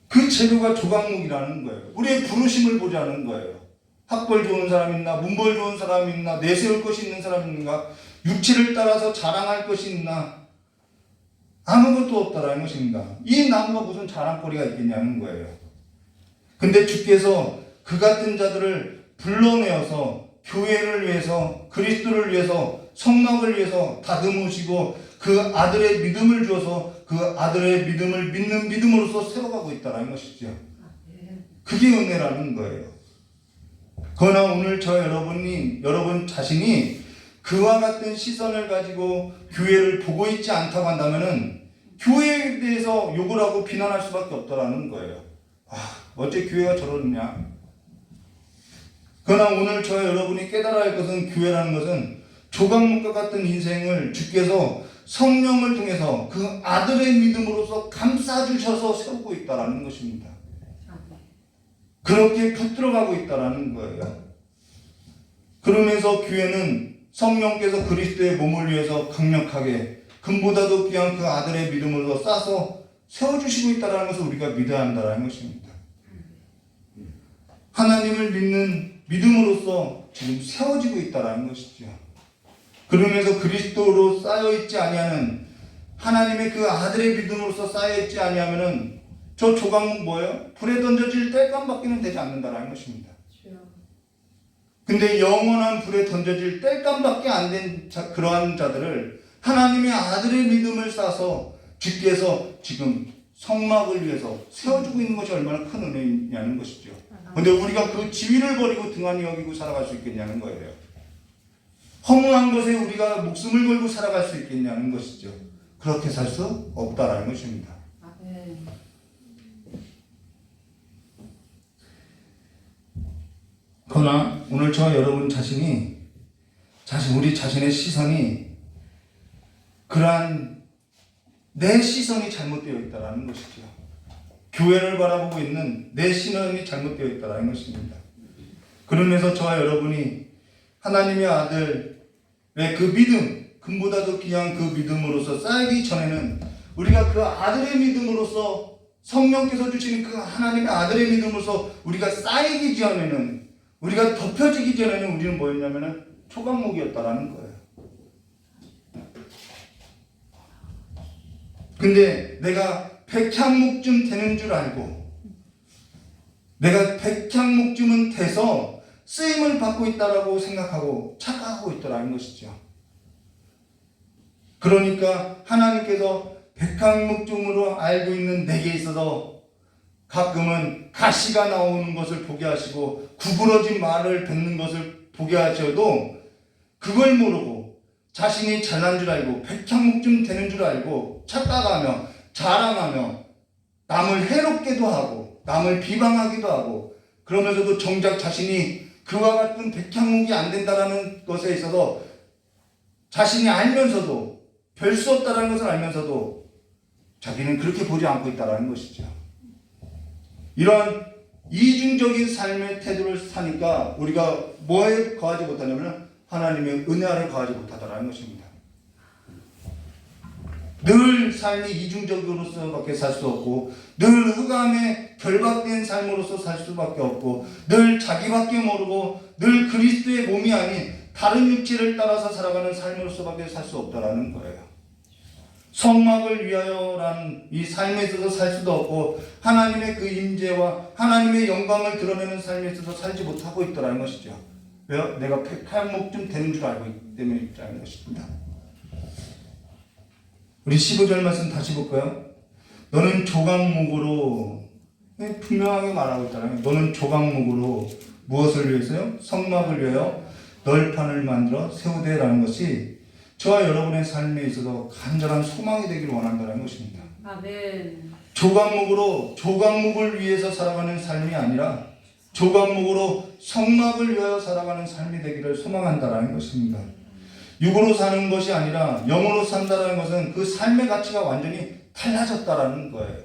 S4: 그 재료가 조각목이라는 거예요. 우리의 부르심을 보자는 거예요. 학벌 좋은 사람 있나, 문벌 좋은 사람 있나, 내세울 것이 있는 사람 있는가, 육체를 따라서 자랑할 것이 있나, 아무것도 없다라는 것입니다. 이 나무가 무슨 자랑거리가 있겠냐는 거예요. 근데 주께서 그 같은 자들을 불러내어서 교회를 위해서, 그리스도를 위해서, 성막을 위해서 다듬으시고 그 아들의 믿음을 주어서 그 아들의 믿음을 믿는 믿음으로서 세워가고 있다는 것이죠. 그게 은혜라는 거예요. 그러나 오늘 여러분 자신이 그와 같은 시선을 가지고 교회를 보고 있지 않다고 한다면은 교회에 대해서 욕을 하고 비난할 수밖에 없다라는 거예요. 어째 교회가 저러느냐. 그러나 오늘 저와 여러분이 깨달아야 할 것은, 교회라는 것은 조각목과 같은 인생을 주께서 성령을 통해서 그 아들의 믿음으로서 감싸주셔서 세우고 있다라는 것입니다. 그렇게 붙들어가고 있다라는 거예요. 그러면서 교회는 성령께서 그리스도의 몸을 위해서 강력하게 금보다도 귀한 그 아들의 믿음으로 싸서 세워주시고 있다는 것을 우리가 믿어야 한다는 것입니다. 하나님을 믿는 믿음으로써 지금 세워지고 있다는 것이죠. 그러면서 그리스도로 쌓여있지 아니하는 하나님의 그 아들의 믿음으로써 쌓여있지 아니하면은 저 조각목 뭐예요? 불에 던져질 땔감밖에는 되지 않는다는 것입니다. 근데 영원한 불에 던져질 땔감밖에 안 된 그러한 자들을 하나님의 아들의 믿음을 쌓아서 주께서 지금 성막을 위해서 세워주고 있는 것이 얼마나 큰 은혜냐는 것이죠. 그런데 우리가 그 지위를 버리고 등한히 여기고 살아갈 수 있겠냐는 거예요. 허무한 것에 우리가 목숨을 걸고 살아갈 수 있겠냐는 것이죠. 그렇게 살 수 없다라는 것입니다. 그러나 오늘 저와 여러분 우리 자신의 시선이 그러한 내 시선이 잘못되어 있다는 것이죠. 교회를 바라보고 있는 내 시선이 잘못되어 있다는 것입니다. 그러면서 저와 여러분이 하나님의 아들의 그 믿음, 금보다도 귀한 그 믿음으로서 쌓이기 전에는 우리가 그 아들의 믿음으로서 성령께서 주시는 그 하나님의 아들의 믿음으로서 우리가 쌓이기 전에는, 우리가 덮여지기 전에는 우리는 뭐였냐면은 초강목이었다라는 거예요. 근데 내가 백향목쯤 되는 줄 알고, 내가 백향목쯤은 돼서 쓰임을 받고 있다라고 생각하고 착각하고 있더라는 것이죠. 그러니까 하나님께서 백향목쯤으로 알고 있는 내게 있어서 가끔은 가시가 나오는 것을 보게 하시고 구부러진 말을 뱉는 것을 보게 하셔도 그걸 모르고 자신이 잘난 줄 알고 백향목쯤 되는 줄 알고 착각하며 자랑하며 남을 해롭게도 하고 남을 비방하기도 하고, 그러면서도 정작 자신이 그와 같은 백향목이 안 된다라는 것에 있어서 자신이 알면서도, 별 수 없다라는 것을 알면서도 자기는 그렇게 보지 않고 있다라는 것이죠. 이러한 이중적인 삶의 태도를 사니까 우리가 뭐에 거하지 못하냐면 하나님의 은혜 아래 거하지 못하다라는 것입니다. 늘 삶이 이중적으로서밖에 살 수 없고, 늘 흑암에 결박된 삶으로서 살 수밖에 없고, 늘 자기밖에 모르고 늘 그리스도의 몸이 아닌 다른 육체를 따라서 살아가는 삶으로서밖에 살 수 없다라는 거예요. 성막을 위하여라는 이 삶에 있어서 살 수도 없고, 하나님의 그 임재와 하나님의 영광을 드러내는 삶에 있어서 살지 못하고 있더라는 것이죠. 왜요? 내가 백향목쯤 되는 줄 알고 있기 때문이라는 것입니다. 우리 15절 말씀 다시 볼까요? 너는 조각목으로, 분명하게 말하고 있잖아요. 너는 조각목으로 무엇을 위해서요? 성막을 위하여 널판을 만들어 세우되라는 것이 저와 여러분의 삶에 있어서 간절한 소망이 되기를 원한다는 것입니다.
S3: 아멘.
S4: 조각목을 위해서 살아가는 삶이 아니라 조각목으로 성막을 위하여 살아가는 삶이 되기를 소망한다는 것입니다. 육으로 사는 것이 아니라 영으로 산다는 것은 그 삶의 가치가 완전히 달라졌다라는 거예요.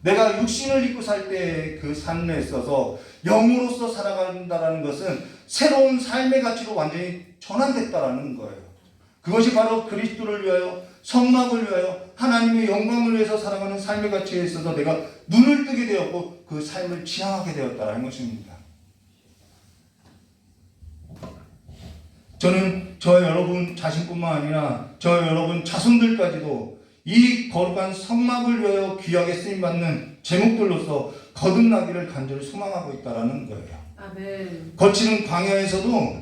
S4: 내가 육신을 입고 살 때 그 삶에 있어서 영으로서 살아간다는 것은 새로운 삶의 가치로 완전히 전환됐다라는 거예요. 그것이 바로 그리스도를 위하여, 성막을 위하여, 하나님의 영광을 위해서 살아가는 삶의 가치에 있어서 내가 눈을 뜨게 되었고 그 삶을 지향하게 되었다는 것입니다. 저는 저와 여러분 자신뿐만 아니라 저와 여러분 자손들까지도 이 거룩한 성막을 위하여 귀하게 쓰임받는 제목들로서 거듭나기를 간절히 소망하고 있다는 거예요.
S3: 아멘.
S4: 거치는 광야에서도,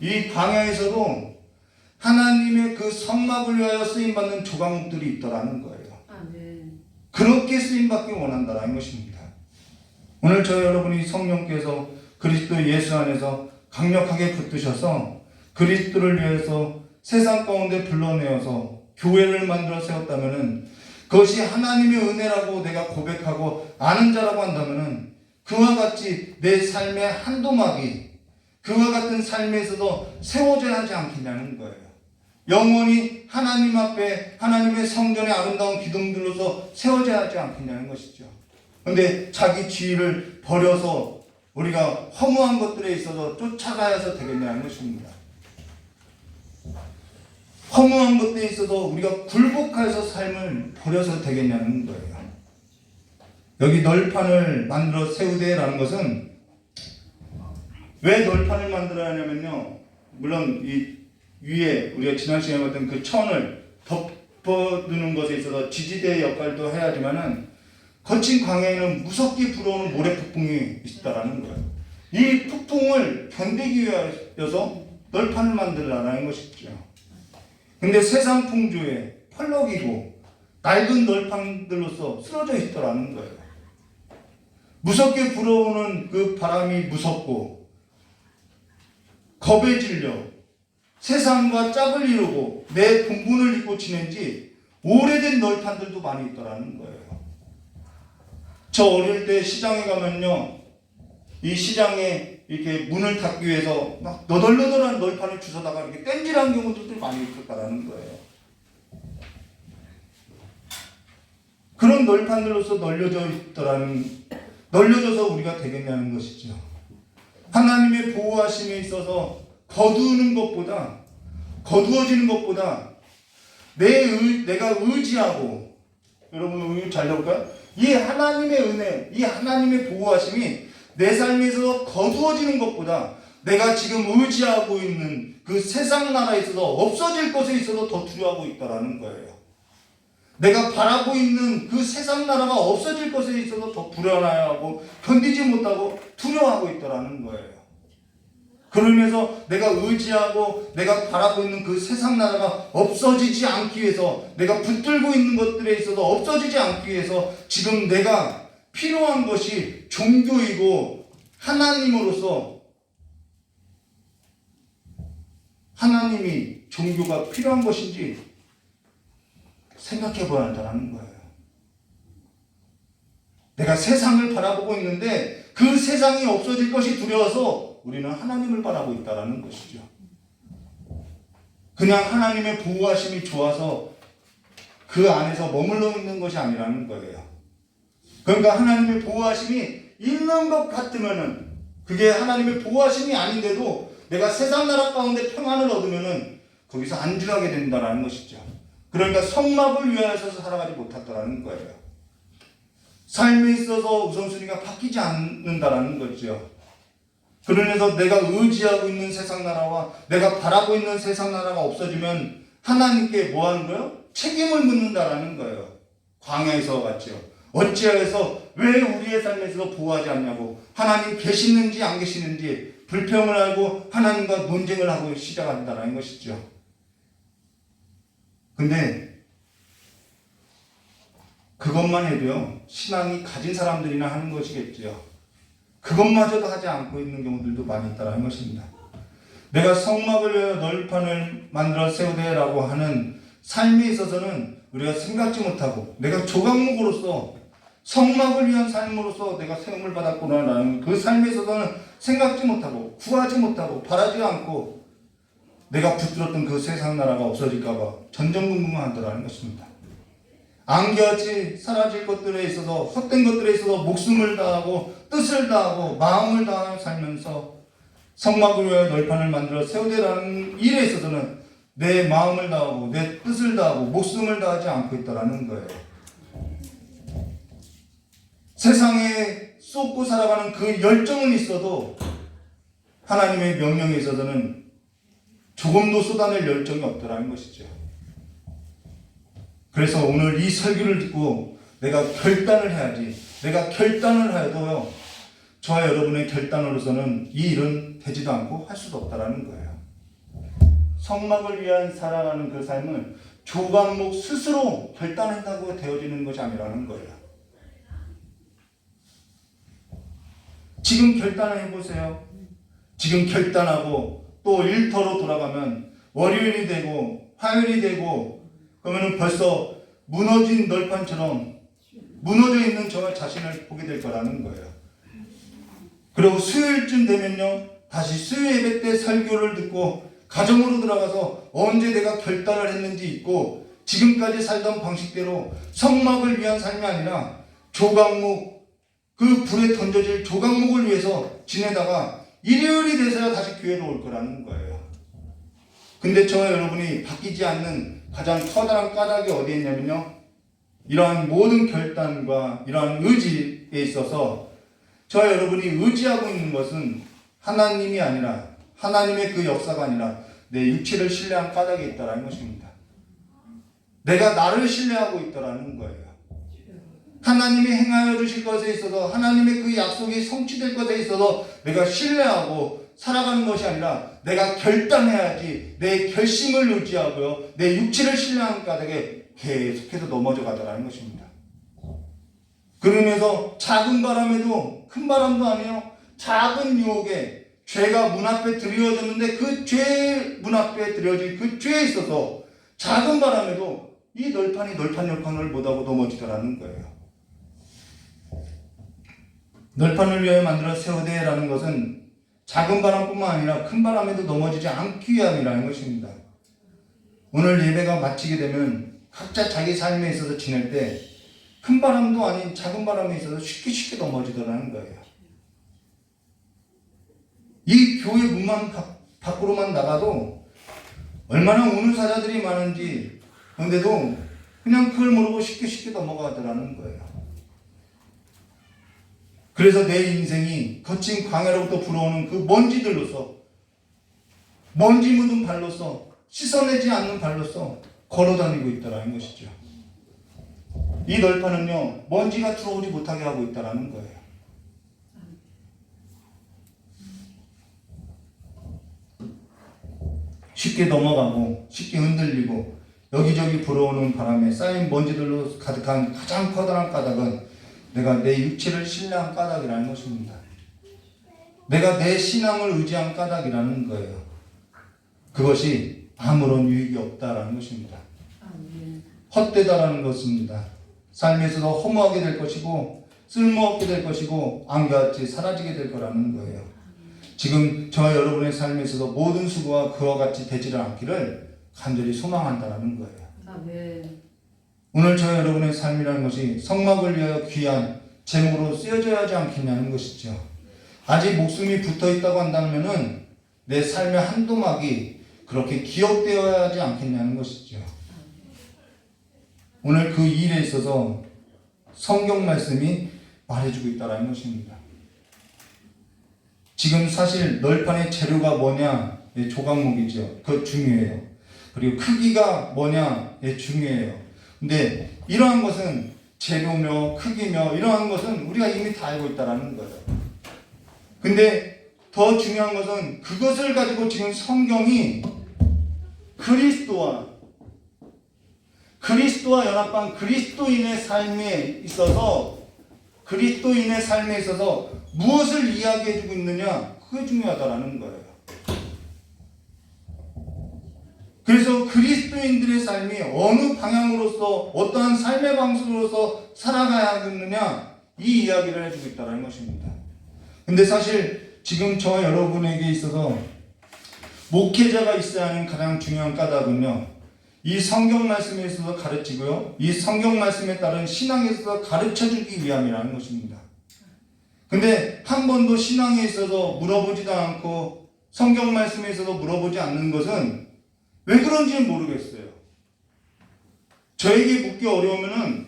S4: 이 광야에서도 하나님의 그 성막을 위하여 쓰임받는 조각목들이 있더라는 거예요.
S3: 아멘.
S4: 그렇게 쓰임받기 원한다는 것입니다. 오늘 저와 여러분이 성령께서 그리스도 예수 안에서 강력하게 붙드셔서 그리스도를 위해서 세상 가운데 불러내어서 교회를 만들어 세웠다면은, 그것이 하나님의 은혜라고 내가 고백하고 아는 자라고 한다면은, 그와 같이 내 삶의 한도막이 그와 같은 삶에 있어서 세워져야 하지 않겠냐는 거예요. 영원히 하나님 앞에 하나님의 성전의 아름다운 기둥들로서 세워져야 하지 않겠냐는 것이죠. 그런데 자기 지위를 버려서 우리가 허무한 것들에 있어서 쫓아가야서 되겠냐는 것입니다. 허무한 것들에 있어서 우리가 굴복해서 삶을 버려서 되겠냐는 거예요. 여기 널판을 만들어 세우되라는 것은 왜 널판을 만들어야 하냐면요, 물론 이 위에 우리가 지난 시간에 봤던 그 천을 덮어두는 것에 있어서 지지대의 역할도 해야 하지만은 거친 광야에는 무섭게 불어오는 모래 폭풍이 있다라는 거예요. 이 폭풍을 견디기 위해서 널판을 만들라는 것이죠. 근데 세상 풍조에 펄럭이고 낡은 널판들로서 쓰러져 있더라는 거예요. 무섭게 불어오는 그 바람이 무섭고 겁에 질려 세상과 짝을 이루고 내 분분을 잊고 지낸 지 오래된 널판들도 많이 있더라는 거예요. 저 어릴 때 시장에 가면요, 이 시장에 이렇게 문을 닫기 위해서 막 너덜너덜한 널판을 주워다가 이렇게 땜질한 경우들도 많이 있었다라는 거예요. 그런 널판들로서 널려져서 우리가 되겠냐는 것이죠. 하나님의 보호하심에 있어서 거두어지는 것보다 내가 의지하고, 여러분 잘 들을까요? 이 하나님의 은혜, 이 하나님의 보호하심이 내 삶에 있어서 거두어지는 것보다 내가 지금 의지하고 있는 그 세상 나라에 있어서 없어질 것에 있어서 더 두려워하고 있다라는 거예요. 내가 바라고 있는 그 세상 나라가 없어질 것에 있어서 더 불안해하고 견디지 못하고 두려워하고 있다라는 거예요. 그러면서 내가 의지하고 내가 바라고 있는 그 세상 나라가 없어지지 않기 위해서, 내가 붙들고 있는 것들에 있어서 없어지지 않기 위해서 지금 내가 필요한 것이 종교이고 하나님으로서, 하나님이 종교가 필요한 것인지 생각해 봐야 한다는 거예요. 내가 세상을 바라보고 있는데 그 세상이 없어질 것이 두려워서 우리는 하나님을 바라고 있다는 것이죠. 그냥 하나님의 보호하심이 좋아서 그 안에서 머물러 있는 것이 아니라는 거예요. 그러니까 하나님의 보호하심이 있는 것 같으면은, 그게 하나님의 보호하심이 아닌데도 내가 세상 나라 가운데 평안을 얻으면은 거기서 안주하게 된다는 것이죠. 그러니까 성막을 위하여서 살아가지 못했다는 거예요. 삶에 있어서 우선순위가 바뀌지 않는다는 거죠. 그러면서 내가 의지하고 있는 세상 나라와 내가 바라고 있는 세상 나라가 없어지면 하나님께 뭐 하는 거예요? 책임을 묻는다라는 거예요. 광야에서 같죠. 어찌하여서 왜 우리의 삶에서 보호하지 않냐고, 하나님 계시는지 안 계시는지 불평을 하고 하나님과 논쟁을 하고 시작한다는 것이죠. 근데 그것만 해도요, 신앙이 가진 사람들이나 하는 것이겠죠. 그것마저도 하지 않고 있는 경우들도 많이 있다는 것입니다. 내가 성막을 위하여 널판을 만들어 세우되라고 하는 삶에 있어서는 우리가 생각지 못하고, 내가 조각목으로서 성막을 위한 삶으로서 내가 세움을 받았구나라는 그 삶에 있어서는 생각지 못하고 구하지 못하고 바라지 않고 내가 붙들었던 그 세상 나라가 없어질까봐 전전긍긍하더라는 것입니다. 안개같이 사라질 것들에 있어서, 헛된 것들에 있어서 목숨을 다하고 뜻을 다하고 마음을 다하며 살면서 성막을 위하여 널판을 만들어 세우되라는 일에 있어서는 내 마음을 다하고 내 뜻을 다하고 목숨을 다하지 않고 있다는 거예요. 세상에 쏟고 살아가는 그 열정은 있어도 하나님의 명령에 있어서는 조금도 쏟아낼 열정이 없더라는 것이죠. 그래서 오늘 이 설교를 듣고 내가 결단을 해야지, 내가 결단을 해도요, 저와 여러분의 결단으로서는 이 일은 되지도 않고 할 수도 없다라는 거예요. 성막을 위한 살아가는 그 삶은 조각목 스스로 결단한다고 되어지는 것이 아니라는 거예요. 지금 결단을 해보세요. 지금 결단하고 또 일터로 돌아가면 월요일이 되고 화요일이 되고 그러면 벌써 무너진 널판처럼 무너져 있는 저 자신을 보게 될 거라는 거예요. 그리고 수요일쯤 되면요, 다시 수요 예배 때 설교를 듣고 가정으로 들어가서 언제 내가 결단을 했는지 잊고 지금까지 살던 방식대로 성막을 위한 삶이 아니라 조각목, 그 불에 던져질 조각목을 위해서 지내다가 일요일이 돼서야 다시 교회로 올 거라는 거예요. 근데 저와 여러분이 바뀌지 않는 가장 커다란 까닭이 어디에 있냐면요, 이러한 모든 결단과 이러한 의지에 있어서 저와 여러분이 의지하고 있는 것은 하나님이 아니라, 하나님의 그 역사가 아니라 내 육체를 신뢰한 까닭이 있다는 것입니다. 내가 나를 신뢰하고 있다는 거예요. 하나님이 행하여 주실 것에 있어서 하나님의 그 약속이 성취될 것에 있어서 내가 신뢰하고 살아가는 것이 아니라 내가 결단해야지 내 결심을 의지하고요. 내 육체를 신뢰하는 까닭에 계속해서 넘어져 가더라는 것입니다. 그러면서 작은 바람에도 큰 바람도 아니에요. 작은 유혹에 죄가 문 앞에 드려졌는데 그 죄 문 앞에 드려진 그 죄에 있어서 작은 바람에도 이 널판이 널판을 못하고 넘어지더라는 거예요. 널판을 위하여 만들어 세우되라는 것은 작은 바람뿐만 아니라 큰 바람에도 넘어지지 않기 위함이라는 것입니다. 오늘 예배가 마치게 되면 각자 자기 삶에 있어서 지낼 때 큰 바람도 아닌 작은 바람에 있어서 쉽게 넘어지더라는 거예요. 이 교회 문만 밖으로만 나가도 얼마나 우는 사자들이 많은지, 그런데도 그냥 그걸 모르고 쉽게 넘어가더라는 거예요. 그래서 내 인생이 거친 광야로부터 불어오는 그 먼지들로서, 먼지 묻은 발로서, 씻어내지 않는 발로서 걸어다니고 있다라는 것이죠. 이 널판은요, 먼지가 들어오지 못하게 하고 있다라는 거예요. 쉽게 넘어가고 쉽게 흔들리고 여기저기 불어오는 바람에 쌓인 먼지들로 가득한 가장 커다란 까닭은 내가 내 육체를 신뢰한 까닭이라는 것입니다. 내가 내 신앙을 의지한 까닭이라는 거예요. 그것이 아무런 유익이 없다라는 것입니다. 헛되다라는 것입니다. 삶에서도 허무하게 될 것이고 쓸모없게 될 것이고 안개같이 사라지게 될 거라는 거예요. 지금 저와 여러분의 삶에서도 모든 수고가 그와 같이 되지를 않기를 간절히 소망한다는 거예요. 오늘 저와 여러분의 삶이라는 것이 성막을 위하여 귀한 제목으로 쓰여져야 하지 않겠냐는 것이죠. 아직 목숨이 붙어 있다고 한다면 내 삶의 한 도막이 그렇게 기억되어야 하지 않겠냐는 것이죠. 오늘 그 일에 있어서 성경 말씀이 말해주고 있다는 것입니다. 지금 사실 널판의 재료가 뭐냐? 예, 조각목이죠. 그거 중요해요. 그리고 크기가 뭐냐? 예, 중요해요. 근데 이러한 것은 재료며 크기며 이러한 것은 우리가 이미 다 알고 있다는 거예요. 근데 더 중요한 것은 그것을 가지고 지금 성경이 그리스도와 연합한 그리스도인의 삶에 있어서 무엇을 이야기해주고 있느냐, 그게 중요하다라는 거예요. 그래서 그리스도인들의 삶이 어느 방향으로서 어떠한 삶의 방식으로서 살아가야 하겠느냐, 이 이야기를 해주고 있다는 것입니다. 근데 사실 지금 저와 여러분에게 있어서 목회자가 있어야 하는 가장 중요한 까닭은요, 이 성경 말씀에 있어서 가르치고요, 이 성경 말씀에 따른 신앙에 있어서 가르쳐주기 위함이라는 것입니다. 근데 한 번도 신앙에 있어서 물어보지도 않고 성경 말씀에 있어서 물어보지 않는 것은 왜 그런지는 모르겠어요. 저에게 묻기 어려우면은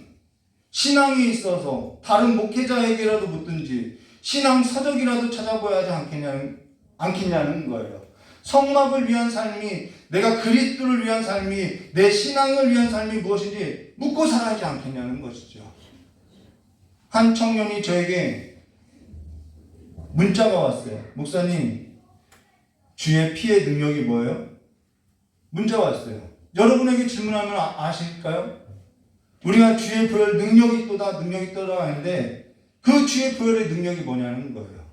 S4: 신앙에 있어서 다른 목회자에게라도 묻든지 신앙 서적이라도 찾아봐야 하지 않겠냐는 거예요. 성막을 위한 삶이, 내가 그리스도를 위한 삶이, 내 신앙을 위한 삶이 무엇인지 묻고 살아야 하지 않겠냐는 것이죠. 한 청년이 저에게 문자가 왔어요. 목사님, 주의 피의 능력이 뭐예요? 문자가 왔어요. 여러분에게 질문하면 아실까요? 우리가 주의 보혈 능력이 있도다 하는데 그 주의 보혈의 능력이 뭐냐는 거예요.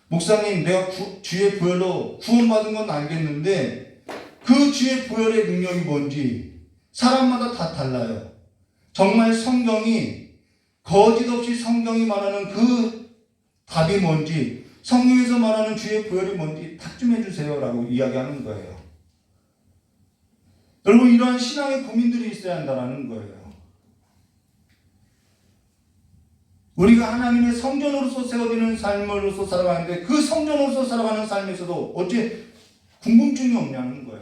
S4: 목사님, 내가 주의 보혈로 구원받은 건 알겠는데 그 주의 보혈의 능력이 뭔지 사람마다 다 달라요. 정말 성경이 거짓 없이 성경이 말하는 그 답이 뭔지, 성경에서 말하는 주의 보혈이 뭔지 답 좀 해주세요 라고 이야기하는 거예요. 여러분, 이러한 신앙의 고민들이 있어야 한다는 거예요. 우리가 하나님의 성전으로서 세워지는 삶으로서 살아가는데 그 성전으로서 살아가는 삶에서도 어째 궁금증이 없냐는 거예요.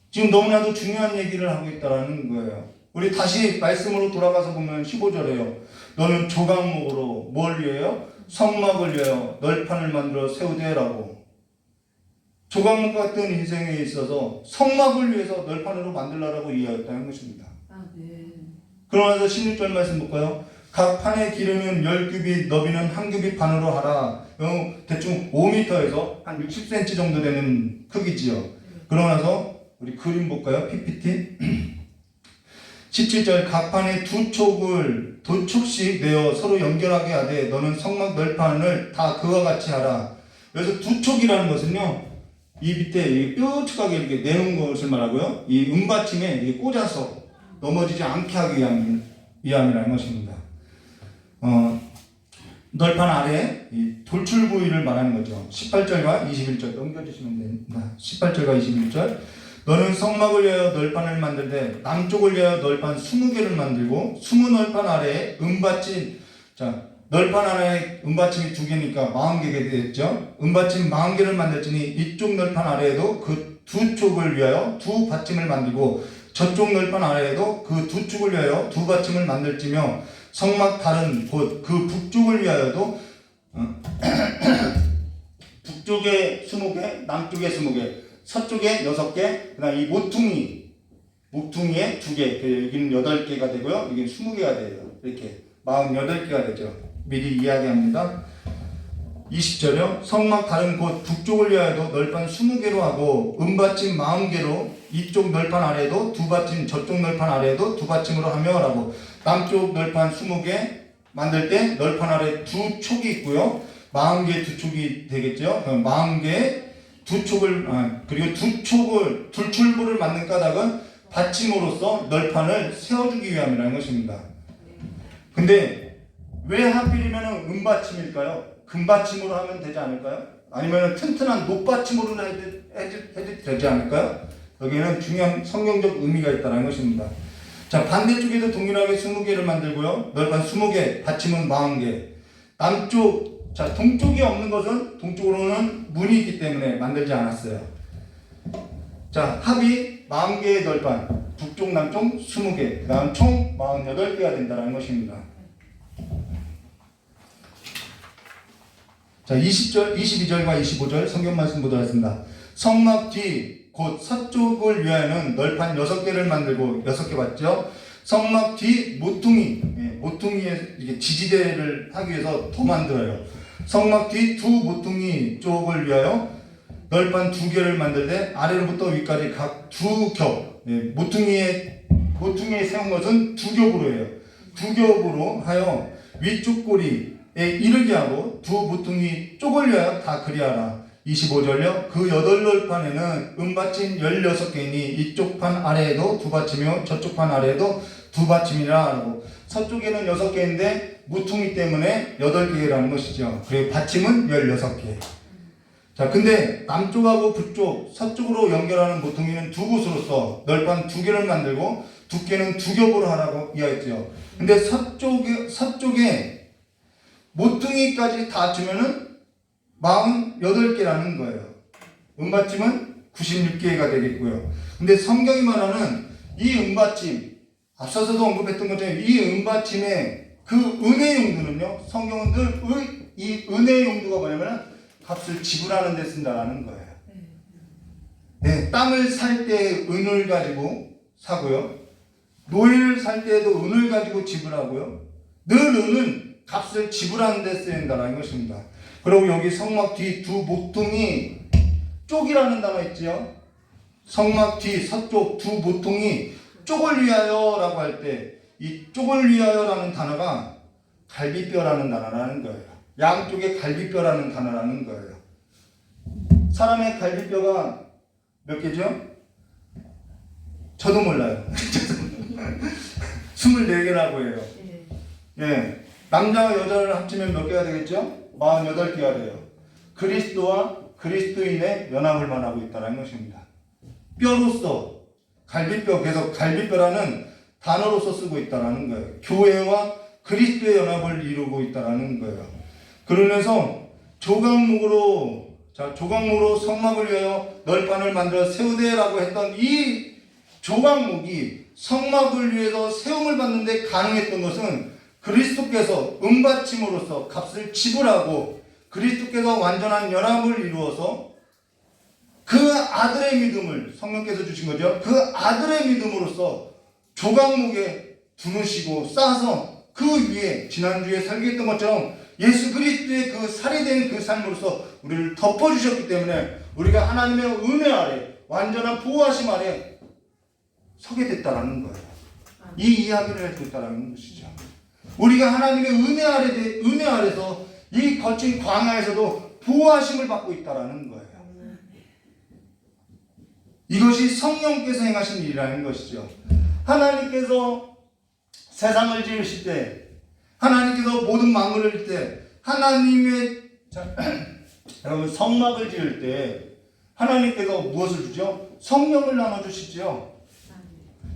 S4: 지금 너무나도 중요한 얘기를 하고 있다는 거예요. 우리 다시 말씀으로 돌아가서 보면 15절에요. 너는 조각목으로 뭘 위해요? 성막을 위하여 널판을 만들어 세우되라고. 조각목 같은 인생에 있어서 성막을 위해서 널판으로 만들라라고 이야기했다는 것입니다. 그러나서 16절 말씀 볼까요? 각 판의 길이는 10규빗, 너비는 1규빗 반으로 하라. 대충 5m에서 한 60cm 정도 되는 크기지요. 그러나서 우리 그림 볼까요? PPT. 17절 각 판에 2촉씩 내어 서로 연결하게 하되 너는 성막 널판을 다 그와 같이 하라. 그래서 2촉이라는 것은요, 이 밑에 뾰족하게 이렇게 내는 것을 말하고요, 이 은받침에 이게 꽂아서 넘어지지 않게 하기 위함이라는 것입니다. 널판 아래 이 돌출 부위를 말하는 거죠. 18절과 21절 넘겨주시면 됩니다. 18절과 21절 너는 성막을 위하여 널판을 만들되 남쪽을 위하여 널판 20개를 만들고 20널판 아래에 은받침, 자 널판 아래에 은받침이 2개니까 40개가 되겠죠. 은받침 40개를 만들지니 이쪽 널판 아래에도 그 2촉을 위하여 2받침을 만들고 저쪽 널판 아래에도 그 2축을 위하여 2받침을 만들지며 성막 다른 곳 그 북쪽을 위하여도 북쪽에 20개, 남쪽에 20개, 서쪽에 6개, 그 다음 이 모퉁이에 2개, 여기는 8개가 되고요, 여기는 20개가 돼요. 이렇게 48개가 되죠. 미리 이야기합니다. 20절이요. 성막 다른 곳 북쪽을 위하여도 널판 20개로 하고 은받침 40개로 이쪽 널판 아래에도 2받침, 저쪽 널판 아래에도 2받침으로 하며 라고. 남쪽 널판 20개 만들 때 널판 아래 2촉이 있고요. 40개의 2촉이 되겠죠. 40개의 2촉을 그리고 2촉을 돌출부를 만든 까닭은 받침으로써 널판을 세워주기 위함이라는 것입니다. 근데 왜 하필이면 은받침일까요? 금받침으로 하면 되지 않을까요? 아니면 튼튼한 녹받침으로 해도 되지 않을까요? 여기에는 중요한 성경적 의미가 있다는 것입니다. 자, 반대쪽에도 동일하게 20개를 만들고요. 널판 20개, 받침은 40개. 남쪽, 자, 동쪽이 없는 것은 동쪽으로는 문이 있기 때문에 만들지 않았어요. 자, 합이 40개의 널판, 북쪽, 남쪽 20개, 그 다음 총 48개가 된다는 것입니다. 자, 22절과 25절 성경 말씀 보도록 하겠습니다. 성막 뒤 곧 서쪽을 위하여는 널판 6개를 만들고 6개 봤죠? 성막 뒤 모퉁이에 이렇게 지지대를 하기 위해서 더 만들어요. 성막 뒤 2 모퉁이 쪽을 위하여 널판 2개를 만들되 아래로부터 위까지 각 2겹, 모퉁이에 세운 것은 2겹으로 해요. 2겹으로 하여 위쪽 꼬리에 이르게 하고 2 모퉁이 쪽을 위하여 다 그리하라. 25절요. 그 8널판에는 은받침 16개이니 이쪽 판 아래에도 2받침이요 저쪽 판 아래에도 2받침이라 하고, 서쪽에는 6개인데 모퉁이 때문에 8개라는 것이죠. 그리고 받침은 16개. 자, 근데 남쪽하고 북쪽, 서쪽으로 연결하는 모퉁이는 2곳으로서 널판 2개를 만들고 두께는 2겹으로 하라고 이야기했죠. 근데 서쪽에 모퉁이까지 다 합치면은 48개라는 거예요. 은받침은 96개가 되겠고요. 근데 성경이 말하는 이 은받침, 앞서서도 언급했던 것처럼 이 은받침의 그 은혜 용도는요, 성경은 늘 이 은혜 용도가 뭐냐면 값을 지불하는 데 쓴다라는 거예요. 네, 땅을 살 때 은을 가지고 사고요. 노예를 살 때에도 은을 가지고 지불하고요. 늘 은은 값을 지불하는 데 쓰인다는 것입니다. 그리고 여기 성막 뒤 2 모퉁이 쪽이라는 단어 있죠. 성막 뒤 서쪽 2 모퉁이 쪽을 위하여 라고 할 때 이 쪽을 위하여 라는 단어가 갈비뼈라는 단어라는 거예요. 양쪽에 갈비뼈라는 단어라는 거예요. 사람의 갈비뼈가 몇 개죠? 저도 몰라요. 24개라고 해요. 예. 남자와 여자를 합치면 몇 개가 되겠죠? 48개가 돼요. 그리스도와 그리스도인의 연합을 말하고 있다는 것입니다. 뼈로서 갈비뼈, 그래서 갈비뼈라는 단어로서 쓰고 있다는 거예요. 교회와 그리스도의 연합을 이루고 있다는 거예요. 그러면서 조각목으로 성막을 위하여 널판을 만들어 세우되라고 했던 이 조각목이 성막을 위해서 세움을 받는데 가능했던 것은 그리스도께서 은받침으로써 값을 지불하고 그리스도께서 완전한 연합을 이루어서 그 아들의 믿음을 성령께서 주신 거죠. 그 아들의 믿음으로써 조각목에 두누시고 싸서 그 위에 지난주에 설교했던 것처럼 예수 그리스도의 그 살해된 그 삶으로서 우리를 덮어주셨기 때문에 우리가 하나님의 은혜 아래 완전한 보호하심 아래 서게 됐다라는 거예요. 이 이야기를 해주고 있다는 것이죠. 우리가 하나님의 은혜 아래서 이 거친 광야에서도 보호하심을 받고 있다라는 거예요. 이것이 성령께서 행하신 일이라는 것이죠. 하나님께서 세상을 지으실 때, 하나님께서 모든 만물을 지을 때, 하나님의 여러분 성막을 지을 때 하나님께서 무엇을 주죠? 성령을 나눠주시죠.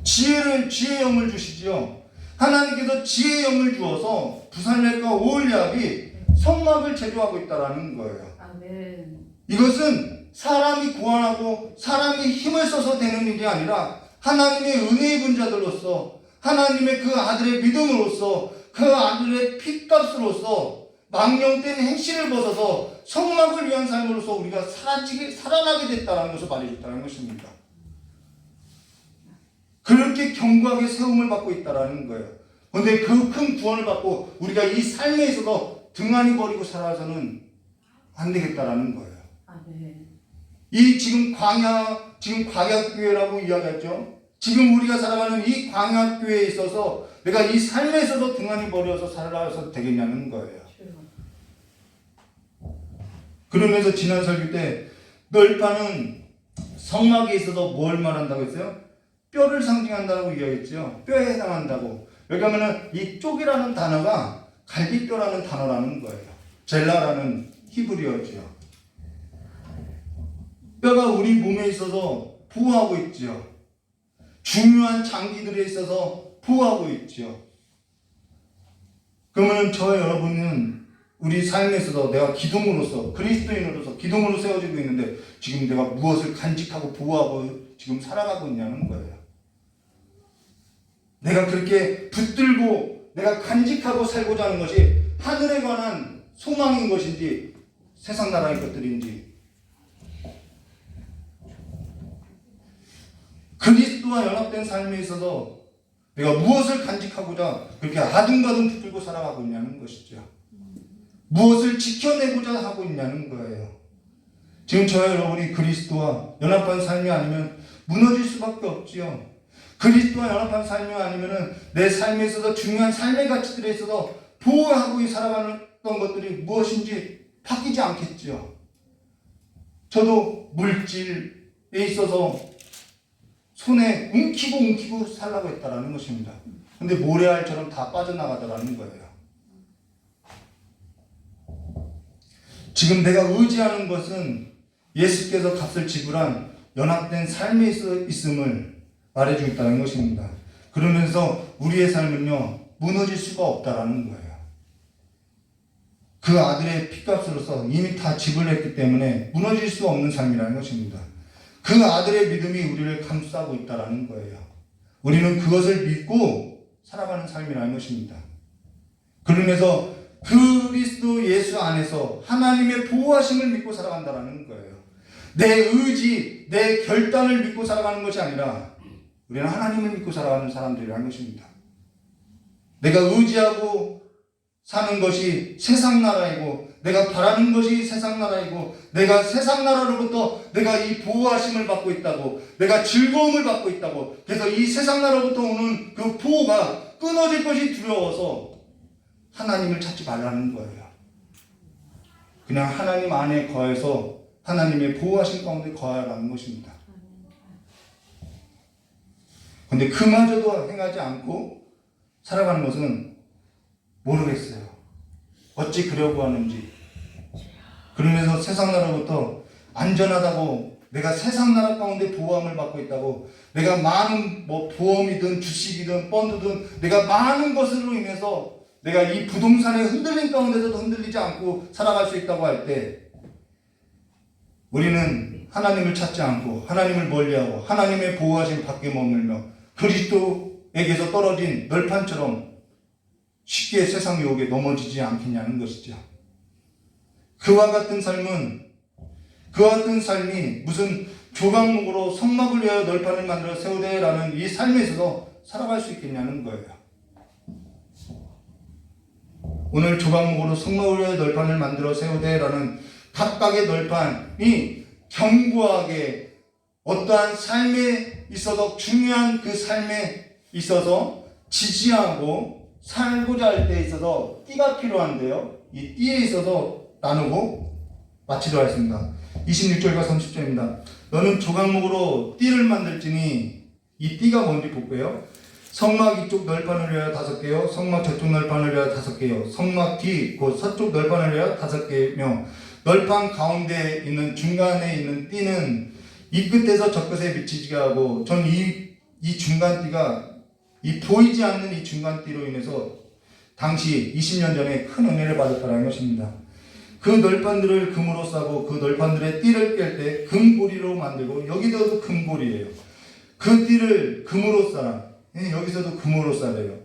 S4: 지혜의 영을 주시죠. 하나님께서 지혜의 영을 주어서 부살렙과 오홀리압이 성막을 제조하고 있다라는 거예요.
S3: 아멘.
S4: 이것은 사람이 고안하고 사람이 힘을 써서 되는 일이 아니라 하나님의 은혜 입은 자들로서 하나님의 그 아들의 믿음으로서 그 아들의 핏값으로서 망령된 행실을 벗어서 성막을 위한 삶으로서 우리가 살아나게 됐다는 것을 말해줬다는 것입니다. 그렇게 견고하게 세움을 받고 있다는 거예요. 그런데 그 큰 구원을 받고 우리가 이 삶에 있어서 등한히 버리고 살아서는 안 되겠다라는 거예요.
S3: 아멘.
S4: 이 지금 광야교회라고 이야기했죠. 지금 우리가 살아가는 이 광야교회에 있어서 내가 이 삶에 있어서 등한히 버려서 살아서 되겠냐는 거예요. 그러면서 지난 설교 때 널파는 성막에 있어서 뭘 말한다고 했어요? 뼈를 상징한다고 이야기했죠. 뼈에 해당한다고. 여기 하면은 이 쪽이라는 단어가 갈비뼈라는 단어라는 거예요. 젤라라는 히브리어죠. 뼈가 우리 몸에 있어서 보호하고 있죠. 중요한 장기들에 있어서 보호하고 있죠. 그러면 저 여러분은 우리 삶에 있어서 내가 기둥으로서 그리스도인으로서 기둥으로 세워지고 있는데 지금 내가 무엇을 간직하고 보호하고 지금 살아가고 있냐는 거예요. 내가 그렇게 붙들고 내가 간직하고 살고자 하는 것이 하늘에 관한 소망인 것인지 세상 나라의 것들인지 그리스도와 연합된 삶에 있어서 내가 무엇을 간직하고자 그렇게 아둥바둥 붙들고 살아가고 있냐는 것이죠. 무엇을 지켜내고자 하고 있냐는 거예요. 지금 저와 여러분이 그리스도와 연합한 삶이 아니면 무너질 수밖에 없지요. 그리스도와 연합한 삶이 아니면 내 삶에 있어서 중요한 삶의 가치들에 있어서 보호하고 살아가는 것들이 무엇인지 바뀌지 않겠죠. 저도 물질에 있어서 손에 움키고 살라고 했다라는 것입니다. 근데 모래알처럼 다 빠져나가더라는 거예요. 지금 내가 의지하는 것은 예수께서 값을 지불한 연합된 삶에 있음을 말해주고 있다는 것입니다. 그러면서 우리의 삶은요 무너질 수가 없다라는 거예요. 그 아들의 핏값으로서 이미 다 지불했기 때문에 무너질 수 없는 삶이라는 것입니다. 그 아들의 믿음이 우리를 감싸고 있다라는 거예요. 우리는 그것을 믿고 살아가는 삶이라는 것입니다. 그러면서 그리스도 예수 안에서 하나님의 보호하심을 믿고 살아간다라는 거예요. 내 의지, 내 결단을 믿고 살아가는 것이 아니라 우리는 하나님을 믿고 살아가는 사람들이라는 것입니다. 내가 의지하고 사는 것이 세상 나라이고 내가 바라는 것이 세상 나라이고 내가 세상 나라로부터 내가 이 보호하심을 받고 있다고 내가 즐거움을 받고 있다고 그래서 이 세상 나라로부터 오는 그 보호가 끊어질 것이 두려워서 하나님을 찾지 말라는 거예요. 그냥 하나님 안에 거해서 하나님의 보호하심 가운데 거하라는 것입니다. 그런데 그마저도 행하지 않고 살아가는 것은 모르겠어요. 어찌 그려고 하는지. 그러면서 세상 나라로부터 안전하다고 내가 세상 나라 가운데 보호함을 받고 있다고 내가 많은 보험이든 주식이든 펀드든 내가 많은 것으로 인해서 내가 이 부동산의 흔들림 가운데서도 흔들리지 않고 살아갈 수 있다고 할 때 우리는 하나님을 찾지 않고 하나님을 멀리하고 하나님의 보호하심 밖에 머물며 그리스도에게서 떨어진 널판처럼 쉽게 세상 유혹에 넘어지지 않겠냐는 것이죠. 그와 같은 삶이 무슨 조각목으로 성막을 위하여 널판을 만들어 세우되라는 이 삶에 있어서 살아갈 수 있겠냐는 거예요. 오늘 조각목으로 성막을 널판을 만들어 세우되라는 각각의 널판이 견고하게 어떠한 삶에 있어서 중요한 그 삶에 있어서 지지하고 살고자 할 때 있어서 띠가 필요한데요. 이 띠에 있어서 나누고 마치도록 하겠습니다. 26절과 30절입니다. 너는 조각목으로 띠를 만들지니 이 띠가 뭔지 볼게요. 성막 이쪽 널판을 위하여 5개요. 성막 저쪽 널판을 위하여 5개요. 성막 뒤 곧 서쪽 널판을 위하여 5개며 널판 가운데 있는 중간에 있는 띠는 이 끝에서 저 끝에 미치게 하고 전 이 중간 띠가 이 보이지 않는 이 중간 띠로 인해서 당시 20년 전에 큰 은혜를 받았다는 것입니다. 그 널판들을 금으로 싸고 그 널판들의 띠를 깰 때 금고리로 만들고 여기서도 금고리예요. 그 띠를 금으로 싸라. 여기서도 금으로 싸래요.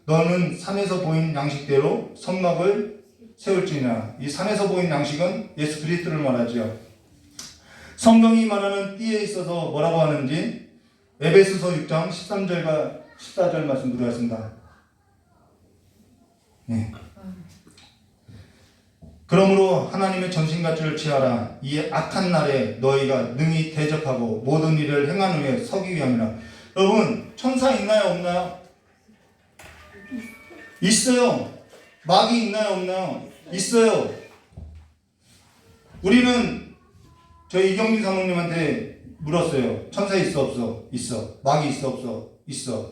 S4: 너는 산에서 보인 양식대로 성막을 세울지니라. 이 산에서 보인 양식은 예수 그리스도를 말하죠. 성경이 말하는 띠에 있어서 뭐라고 하는지 에베소서 6장 13절과 14절 말씀 드리겠습니다. 네. 그러므로 하나님의 전신갑주를 취하라. 이 악한 날에 너희가 능히 대적하고 모든 일을 행한 후에 서기 위함이라. 여러분, 천사 있나요 없나요? 있어요. 마귀 있나요 없나요? 있어요. 우리는 저희 이경민 사모님한테 물었어요. 천사 있어 없어? 있어. 마귀 있어 없어? 있어.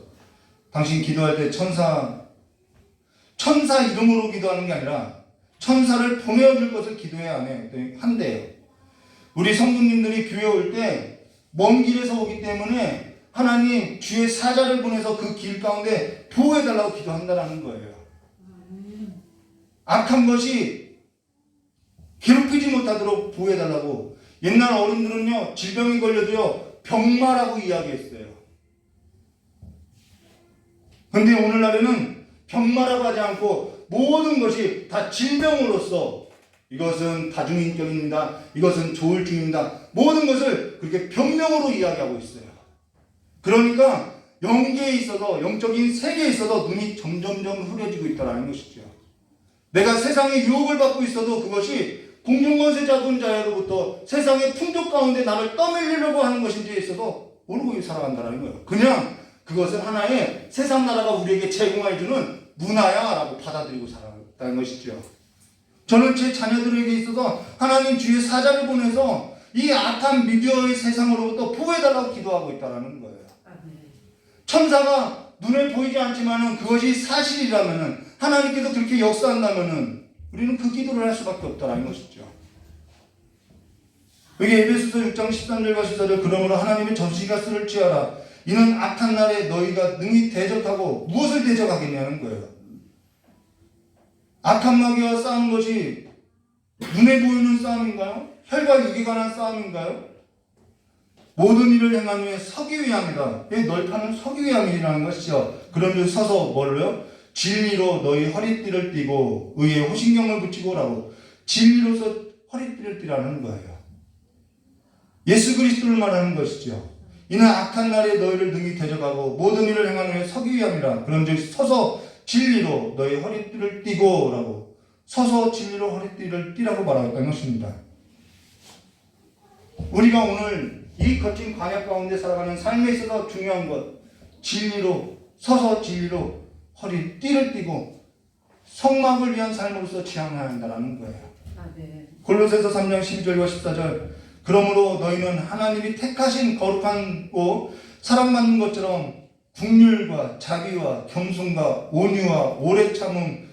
S4: 당신 기도할 때 천사 이름으로 기도하는 게 아니라 천사를 보내줄 것을 기도해야 안 해요. 한대요. 우리 성도님들이 교회 올 때 먼 길에서 오기 때문에 하나님 주의 사자를 보내서 그 길 가운데 보호해달라고 기도한다는 거예요. 악한 것이 괴롭히지 못하도록 보호해달라고. 옛날 어른들은요, 질병이 걸려도요, 병마라고 이야기했어요. 근데 오늘날에는 병마라고 하지 않고 모든 것이 다 질병으로서 이것은 다중인격입니다. 이것은 조울증입니다. 모든 것을 그렇게 병명으로 이야기하고 있어요. 그러니까 영계에 있어서 영적인 세계에 있어서 눈이 점점점 흐려지고 있다는 것이죠. 내가 세상의 유혹을 받고 있어도 그것이 공중권세 잡은 자로부터 세상의 풍족 가운데 나를 떠밀리려고 하는 것인지에 있어서 모르고 살아간다는 거예요. 그냥 그것은 하나의 세상 나라가 우리에게 제공해주는 문화야라고 받아들이고 살아간다는 것이죠. 저는 제 자녀들에게 있어서 하나님 주의 사자를 보내서 이 악한 미디어의 세상으로부터 보호해달라고 기도하고 있다는 거예요. 천사가 눈에 보이지 않지만 그것이 사실이라면 하나님께서 그렇게 역사한다면 우리는 그 기도를 할 수밖에 없다는 것이죠. 여기 에베소서 6장 13절과 14절 그러므로 하나님의 전시가스를 취하라. 이는 악한 날에 너희가 능히 대적하고 무엇을 대적하겠냐는 거예요. 악한 마귀와 싸우는 것이 눈에 보이는 싸움인가요? 혈과 육에 관한 싸움인가요? 모든 일을 행한 후에 서기 위함이다. 이 널판은 서기 위함이라는 것이죠. 그런데 서서 뭐를요? 진리로 너희 허리띠를 띠고 의에 호신경을 붙이고라고. 진리로서 허리띠를 띠라는 거예요. 예수 그리스도를 말하는 것이죠. 이는 악한 날에 너희를 능히 대적하고 모든 일을 행한 후에 서기 위함이라. 그런즉 서서 진리로 너희 허리띠를 띠고라고. 서서 진리로 허리띠를 띠라고 말하겠다는 것입니다. 우리가 오늘 이 거친 광야 가운데 살아가는 삶에 있어서 중요한 것, 진리로 서서 진리로 허리띠를 띠고 성막을 위한 삶으로서 지향해야 한다는 거예요. 골로새서 3장 12절과 14절 그러므로 너희는 하나님이 택하신 거룩하고 사랑받는 것처럼 긍휼과 자비와 겸손과 온유와 오래 참음,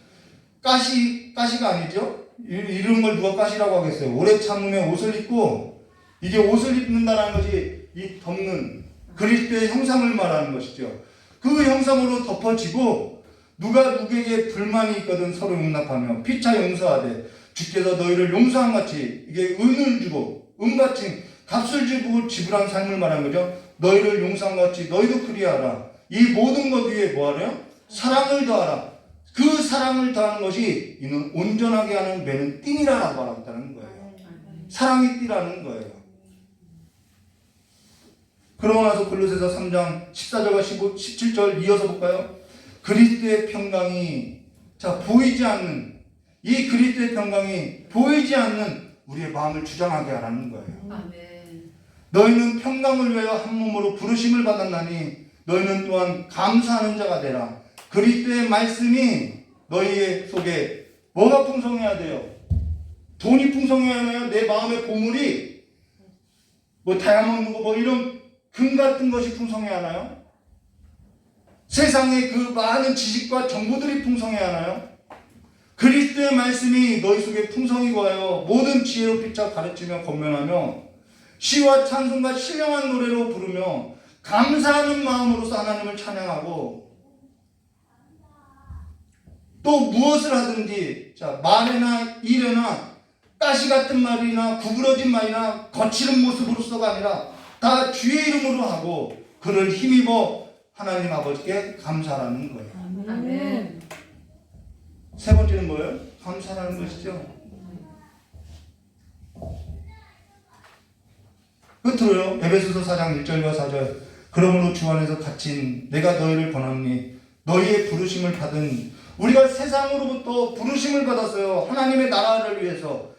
S4: 가시가 아니죠? 이런 걸 누가 가시라고 하겠어요? 오래 참음에 옷을 입고, 이게 옷을 입는다는 것이 이 덮는 그리스도의 형상을 말하는 것이죠. 그 형상으로 덮어지고 누가 누구에게 불만이 있거든 서로 용납하며 피차 용서하되 주께서 너희를 용서한 같이 이게 은을 주고 은같이 값을 주고 지불한 삶을 말하는 거죠. 너희를 용서한 같이 너희도 그리하라. 이 모든 것 위에 뭐하래요? 사랑을 더하라. 그 사랑을 더하는 것이 이는 온전하게 하는 매는 띠니라라고 말한다는 거예요. 사랑이 띠라는 거예요. 그러고 나서 골로새서 3장 14절과 17절 이어서 볼까요? 그리스도의 평강이 보이지 않는 이 그리스도의 평강이 보이지 않는 우리의 마음을 주장하게 하라는 거예요.
S3: 아멘.
S4: 너희는 평강을 위하여 한 몸으로 부르심을 받았나니 너희는 또한 감사하는 자가 되라. 그리스도의 말씀이 너희 속에 뭐가 풍성해야 돼요? 돈이 풍성해야 하나요? 내 마음의 보물이 뭐 다이아몬드 뭐 이런 금 같은 것이 풍성해야 하나요? 세상의 그 많은 지식과 정보들이 풍성해야 하나요? 그리스도의 말씀이 너희 속에 풍성이고 하여 모든 지혜로 피차 가르치며 권면하며 시와 찬송과 신령한 노래로 부르며 감사하는 마음으로서 하나님을 찬양하고 또 무엇을 하든지 자 말이나 일이나 가시 같은 말이나 구부러진 말이나 거칠은 모습으로서가 아니라 다 주의 이름으로 하고 그를 힘입어 하나님 아버지께 감사하는 거예요.
S3: 아멘.
S4: 세 번째는 뭐예요? 감사하는 것이죠. 끝으로요. 에베소서 4장 1절과 4절 그러므로 주 안에서 갇힌 내가 너희를 권하노니 너희의 부르심을 받은 우리가 세상으로부터 부르심을 받았어요. 하나님의 나라를 위해서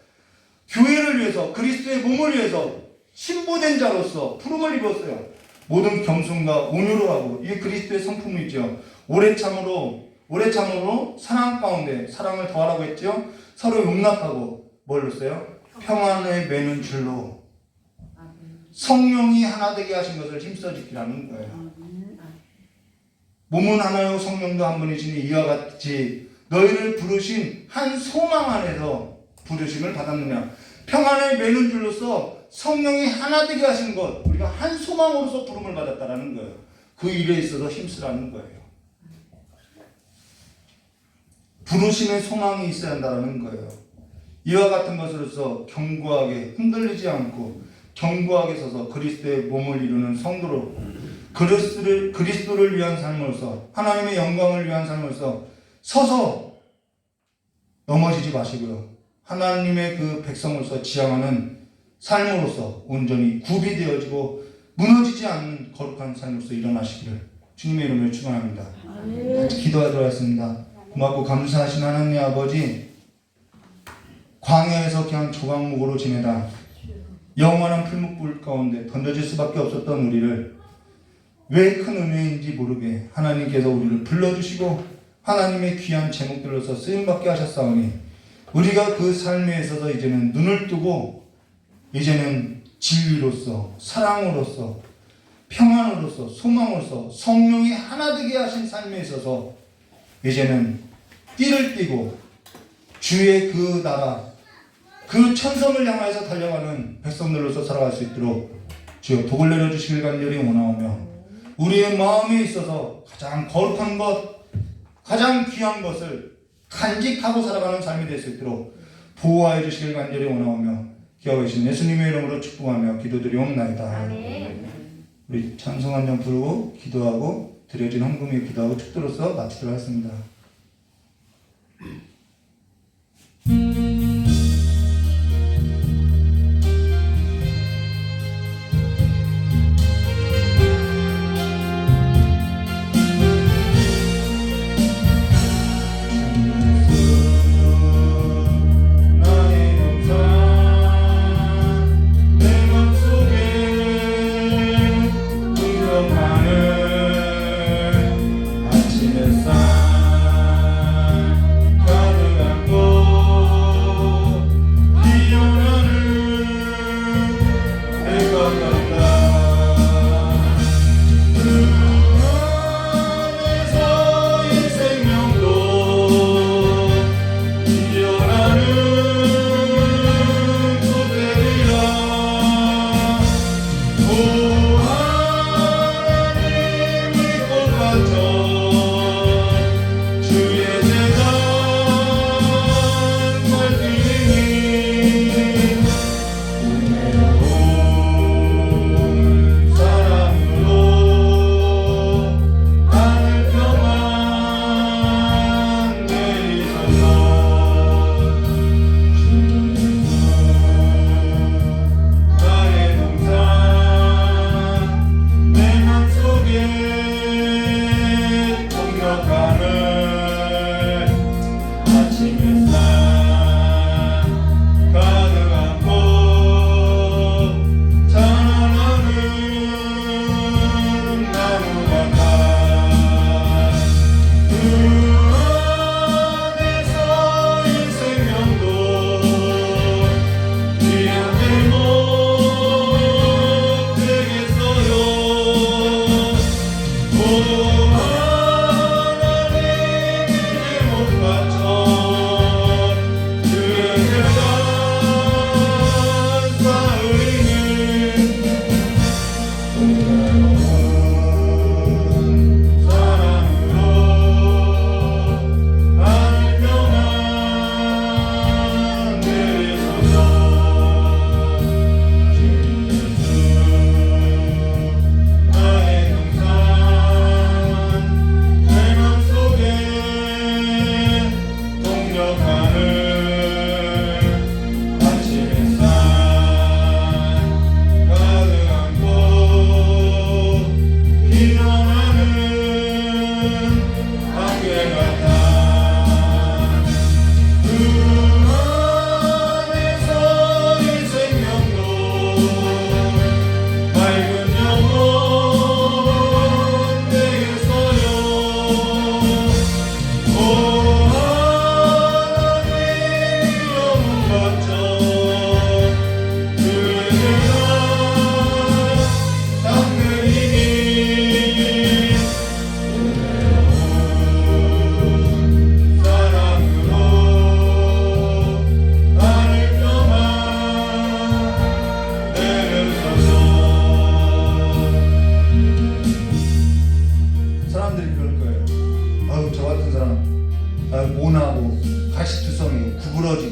S4: 교회를 위해서 그리스도의 몸을 위해서 신부된 자로서 부름을 입었어요. 모든 겸손과 온유로 하고 이게 그리스도의 성품이죠. 오래 참으로 사랑 가운데 사랑을 더하라고 했죠. 서로 용납하고 뭘로 써요? 평안을 매는 줄로 성령이 하나 되게 하신 것을 힘써 지키라는 거예요. 몸은 하나요 성령도 한 분이시니 이와 같이 너희를 부르신 한 소망 안에서 부르심을 받았느냐. 평안을 매는 줄로서 성령이 하나 되게 하신 것 우리가 한 소망으로서 부름을 받았다라는 거예요. 그 일에 있어서 힘쓰라는 거예요. 부르심의 소망이 있어야 한다는 거예요. 이와 같은 것으로서 견고하게 흔들리지 않고 견고하게 서서 그리스도의 몸을 이루는 성도로 그리스도를 위한 삶으로서 하나님의 영광을 위한 삶으로서 서서 넘어지지 마시고요. 하나님의 그 백성으로서 지향하는 삶으로서 온전히 구비되어지고 무너지지 않는 거룩한 삶으로서 일어나시기를 주님의 이름으로 축원합니다. 같이 기도하도록 하겠습니다. 고맙고 감사하신 하나님 아버지 광야에서 그냥 조각목으로 지내다 영원한 풀무불 가운데 던져질 수밖에 없었던 우리를 왜 큰 은혜인지 모르게 하나님께서 우리를 불러주시고 하나님의 귀한 제목들로서 쓰임받게 하셨사오니 우리가 그 삶에 있어서 이제는 눈을 뜨고 이제는 진리로서 사랑으로서 평안으로서 소망으로서 성령이 하나 되게 하신 삶에 있어서 이제는 띠를 띠고 주의 그 나라 그 천성을 향하여서 달려가는 백성들로서 살아갈 수 있도록 주여 복을 내려주시길 간절히 원하오며 우리의 마음에 있어서 가장 거룩한 것 가장 귀한 것을 간직하고 살아가는 삶이 될 수 있도록 보호하여 주시길 간절히 원하오며 기하고 계신 예수님의 이름으로 축복하며 기도드리옵나이다.
S1: 아멘.
S4: 우리 찬송 한 장 부르고 기도하고 드려진 헌금에 기도하고 축도로서 마치도록 하겠습니다. 아침 햇살 가득한 곳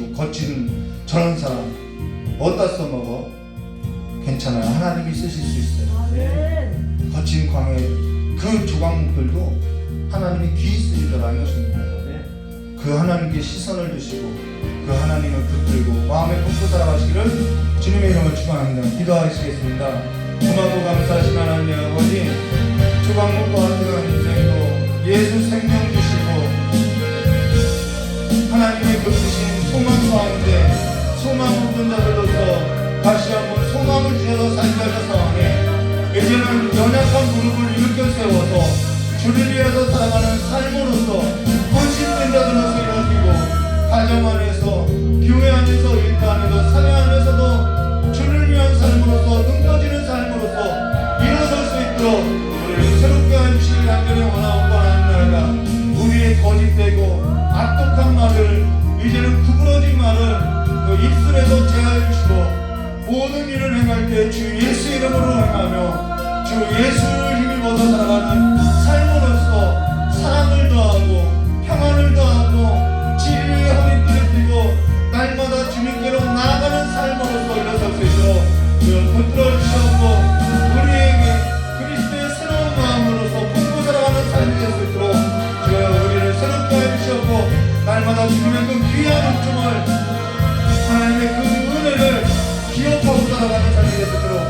S4: 가지고 거친 저런 사람 어디다 써먹어? 괜찮아요. 하나님이 쓰실 수 있어요. 거친 광해 그 조각목들도 하나님이 귀히 쓰시더라는 것입니다. 그 하나님께 시선을 두시고 그 하나님을 붙들고 마음에 품고 살아가시기를 주님의 이름으로 축원합니다. 기도하시겠습니다. 고맙고 감사하신 하나님 아버지, 조각목과 같은 인생도 예수 생명 주시고 하나님의 그 주신 소망 가운데 소망 없는 자들로서 다시 한번 소망을 주셔서 살게 하셔서 상황에 이제는 연약한 무릎을 일으켜 세워서 주를 위해서 살아가는 삶으로서 헌신된 자들로서 이루어지고 가정 안에서 교회 안에서 일터 안에서 사회 안에서도 주를 위한 삶으로서 눈 떠지는 삶으로서 일어설 수 있도록 우리를 새롭게 해주시길 간절히 원하고 원하나이다. 우리의 거짓되고 악독한 말을 이제는 구부러진 말을 그 입술에서 제하여 주시고 모든 일을 행할 때 주 예수 이름으로 행하며 주 예수를 힘입어서 살아가는 삶으로서 사랑을 더하고 평안을 더하고 진리의 허리띠를 띠고 날마다 주님께로 나아가는 삶으로서 일어설 수 있도록 붙들어 주시옵고 우리에게 그리스도의 새로운 마음으로서 품고 살아가는 삶이 될 수 있도록 주여 우리를 새롭게 해주시옵고 날마다 주님의 그 귀한 은총을 하나님의 그 은혜를 기억하고 살아가는 삶이 될 수 있도록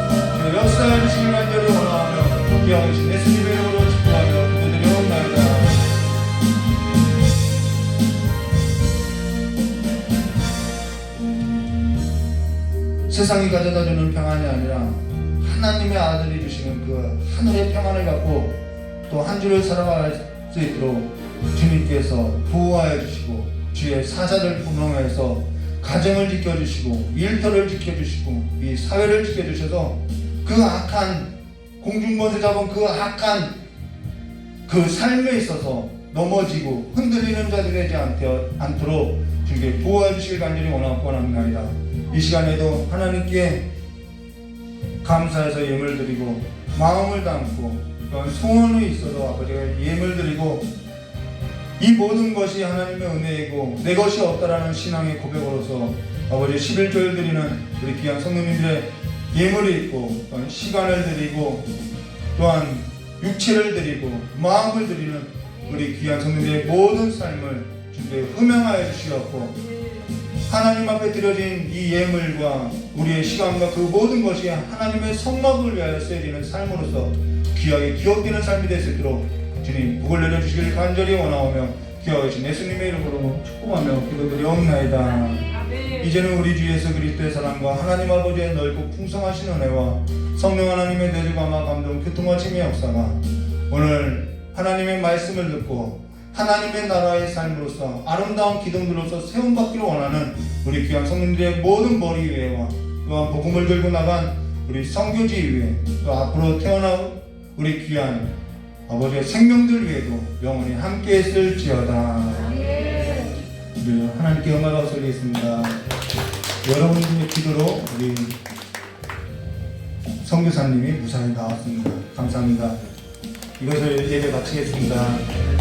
S4: 역사해 주시길 간절히 원하며 기억하신 예수님의 이름으로 축복하며 기도드리옵나이다. 세상이 가져다주는 평안이 아니라 하나님의 아들이 주시는 그 하늘의 평안을 갖고 또 한 주를 살아갈 수 있도록 주님께서 보호하여 주시고 주의 사자를 분홍해서 가정을 지켜주시고 일터를 지켜주시고 이 사회를 지켜주셔서 그 악한 공중권세 잡은 그 악한 그 삶에 있어서 넘어지고 흔들리는 자들이 되지 않도록 주께 보호해 주시길 간절히 원합니다. 이 시간에도 하나님께 감사해서 예물 드리고 마음을 담고 소원이 있어도 아버지가 예물 드리고 이 모든 것이 하나님의 은혜이고 내 것이 없다라는 신앙의 고백으로서 아버지 11조를 드리는 우리 귀한 성도님들의 예물이 있고 시간을 드리고 또한 육체를 드리고 마음을 드리는 우리 귀한 성도님들의 모든 삶을 주께 흠양하여 주시옵고 하나님 앞에 드려진 이 예물과 우리의 시간과 그 모든 것이 하나님의 성막을 위하여 쓰여지는 삶으로서 귀하게 기억되는 삶이 될 수 있도록 주님 복을 내려주시길 간절히 원하오며 기억하신 예수님의 이름으로 축복하며 기도드리옵나이다. 이제는 우리 주 예수 그리스도의 사랑과 하나님 아버지의 넓고 풍성하신 은혜와 성령 하나님의 내주감화 감동 교통과 침의 역사가 오늘 하나님의 말씀을 듣고 하나님의 나라의 삶으로서 아름다운 기둥들로서 세움받기를 원하는 우리 귀한 성도님들의 모든 머리 위에와 또한 복음을 들고 나간 우리 선교지 위에 또 앞으로 태어날 우리 귀한 아버지의 생명들 위에도 영원히 함께 있을지어다. 우리 하나님께 영광을 돌리겠습니다. 여러분들의 기도로 우리 선교사님이 무사히 나왔습니다. 감사합니다. 이것을 예배 마치겠습니다.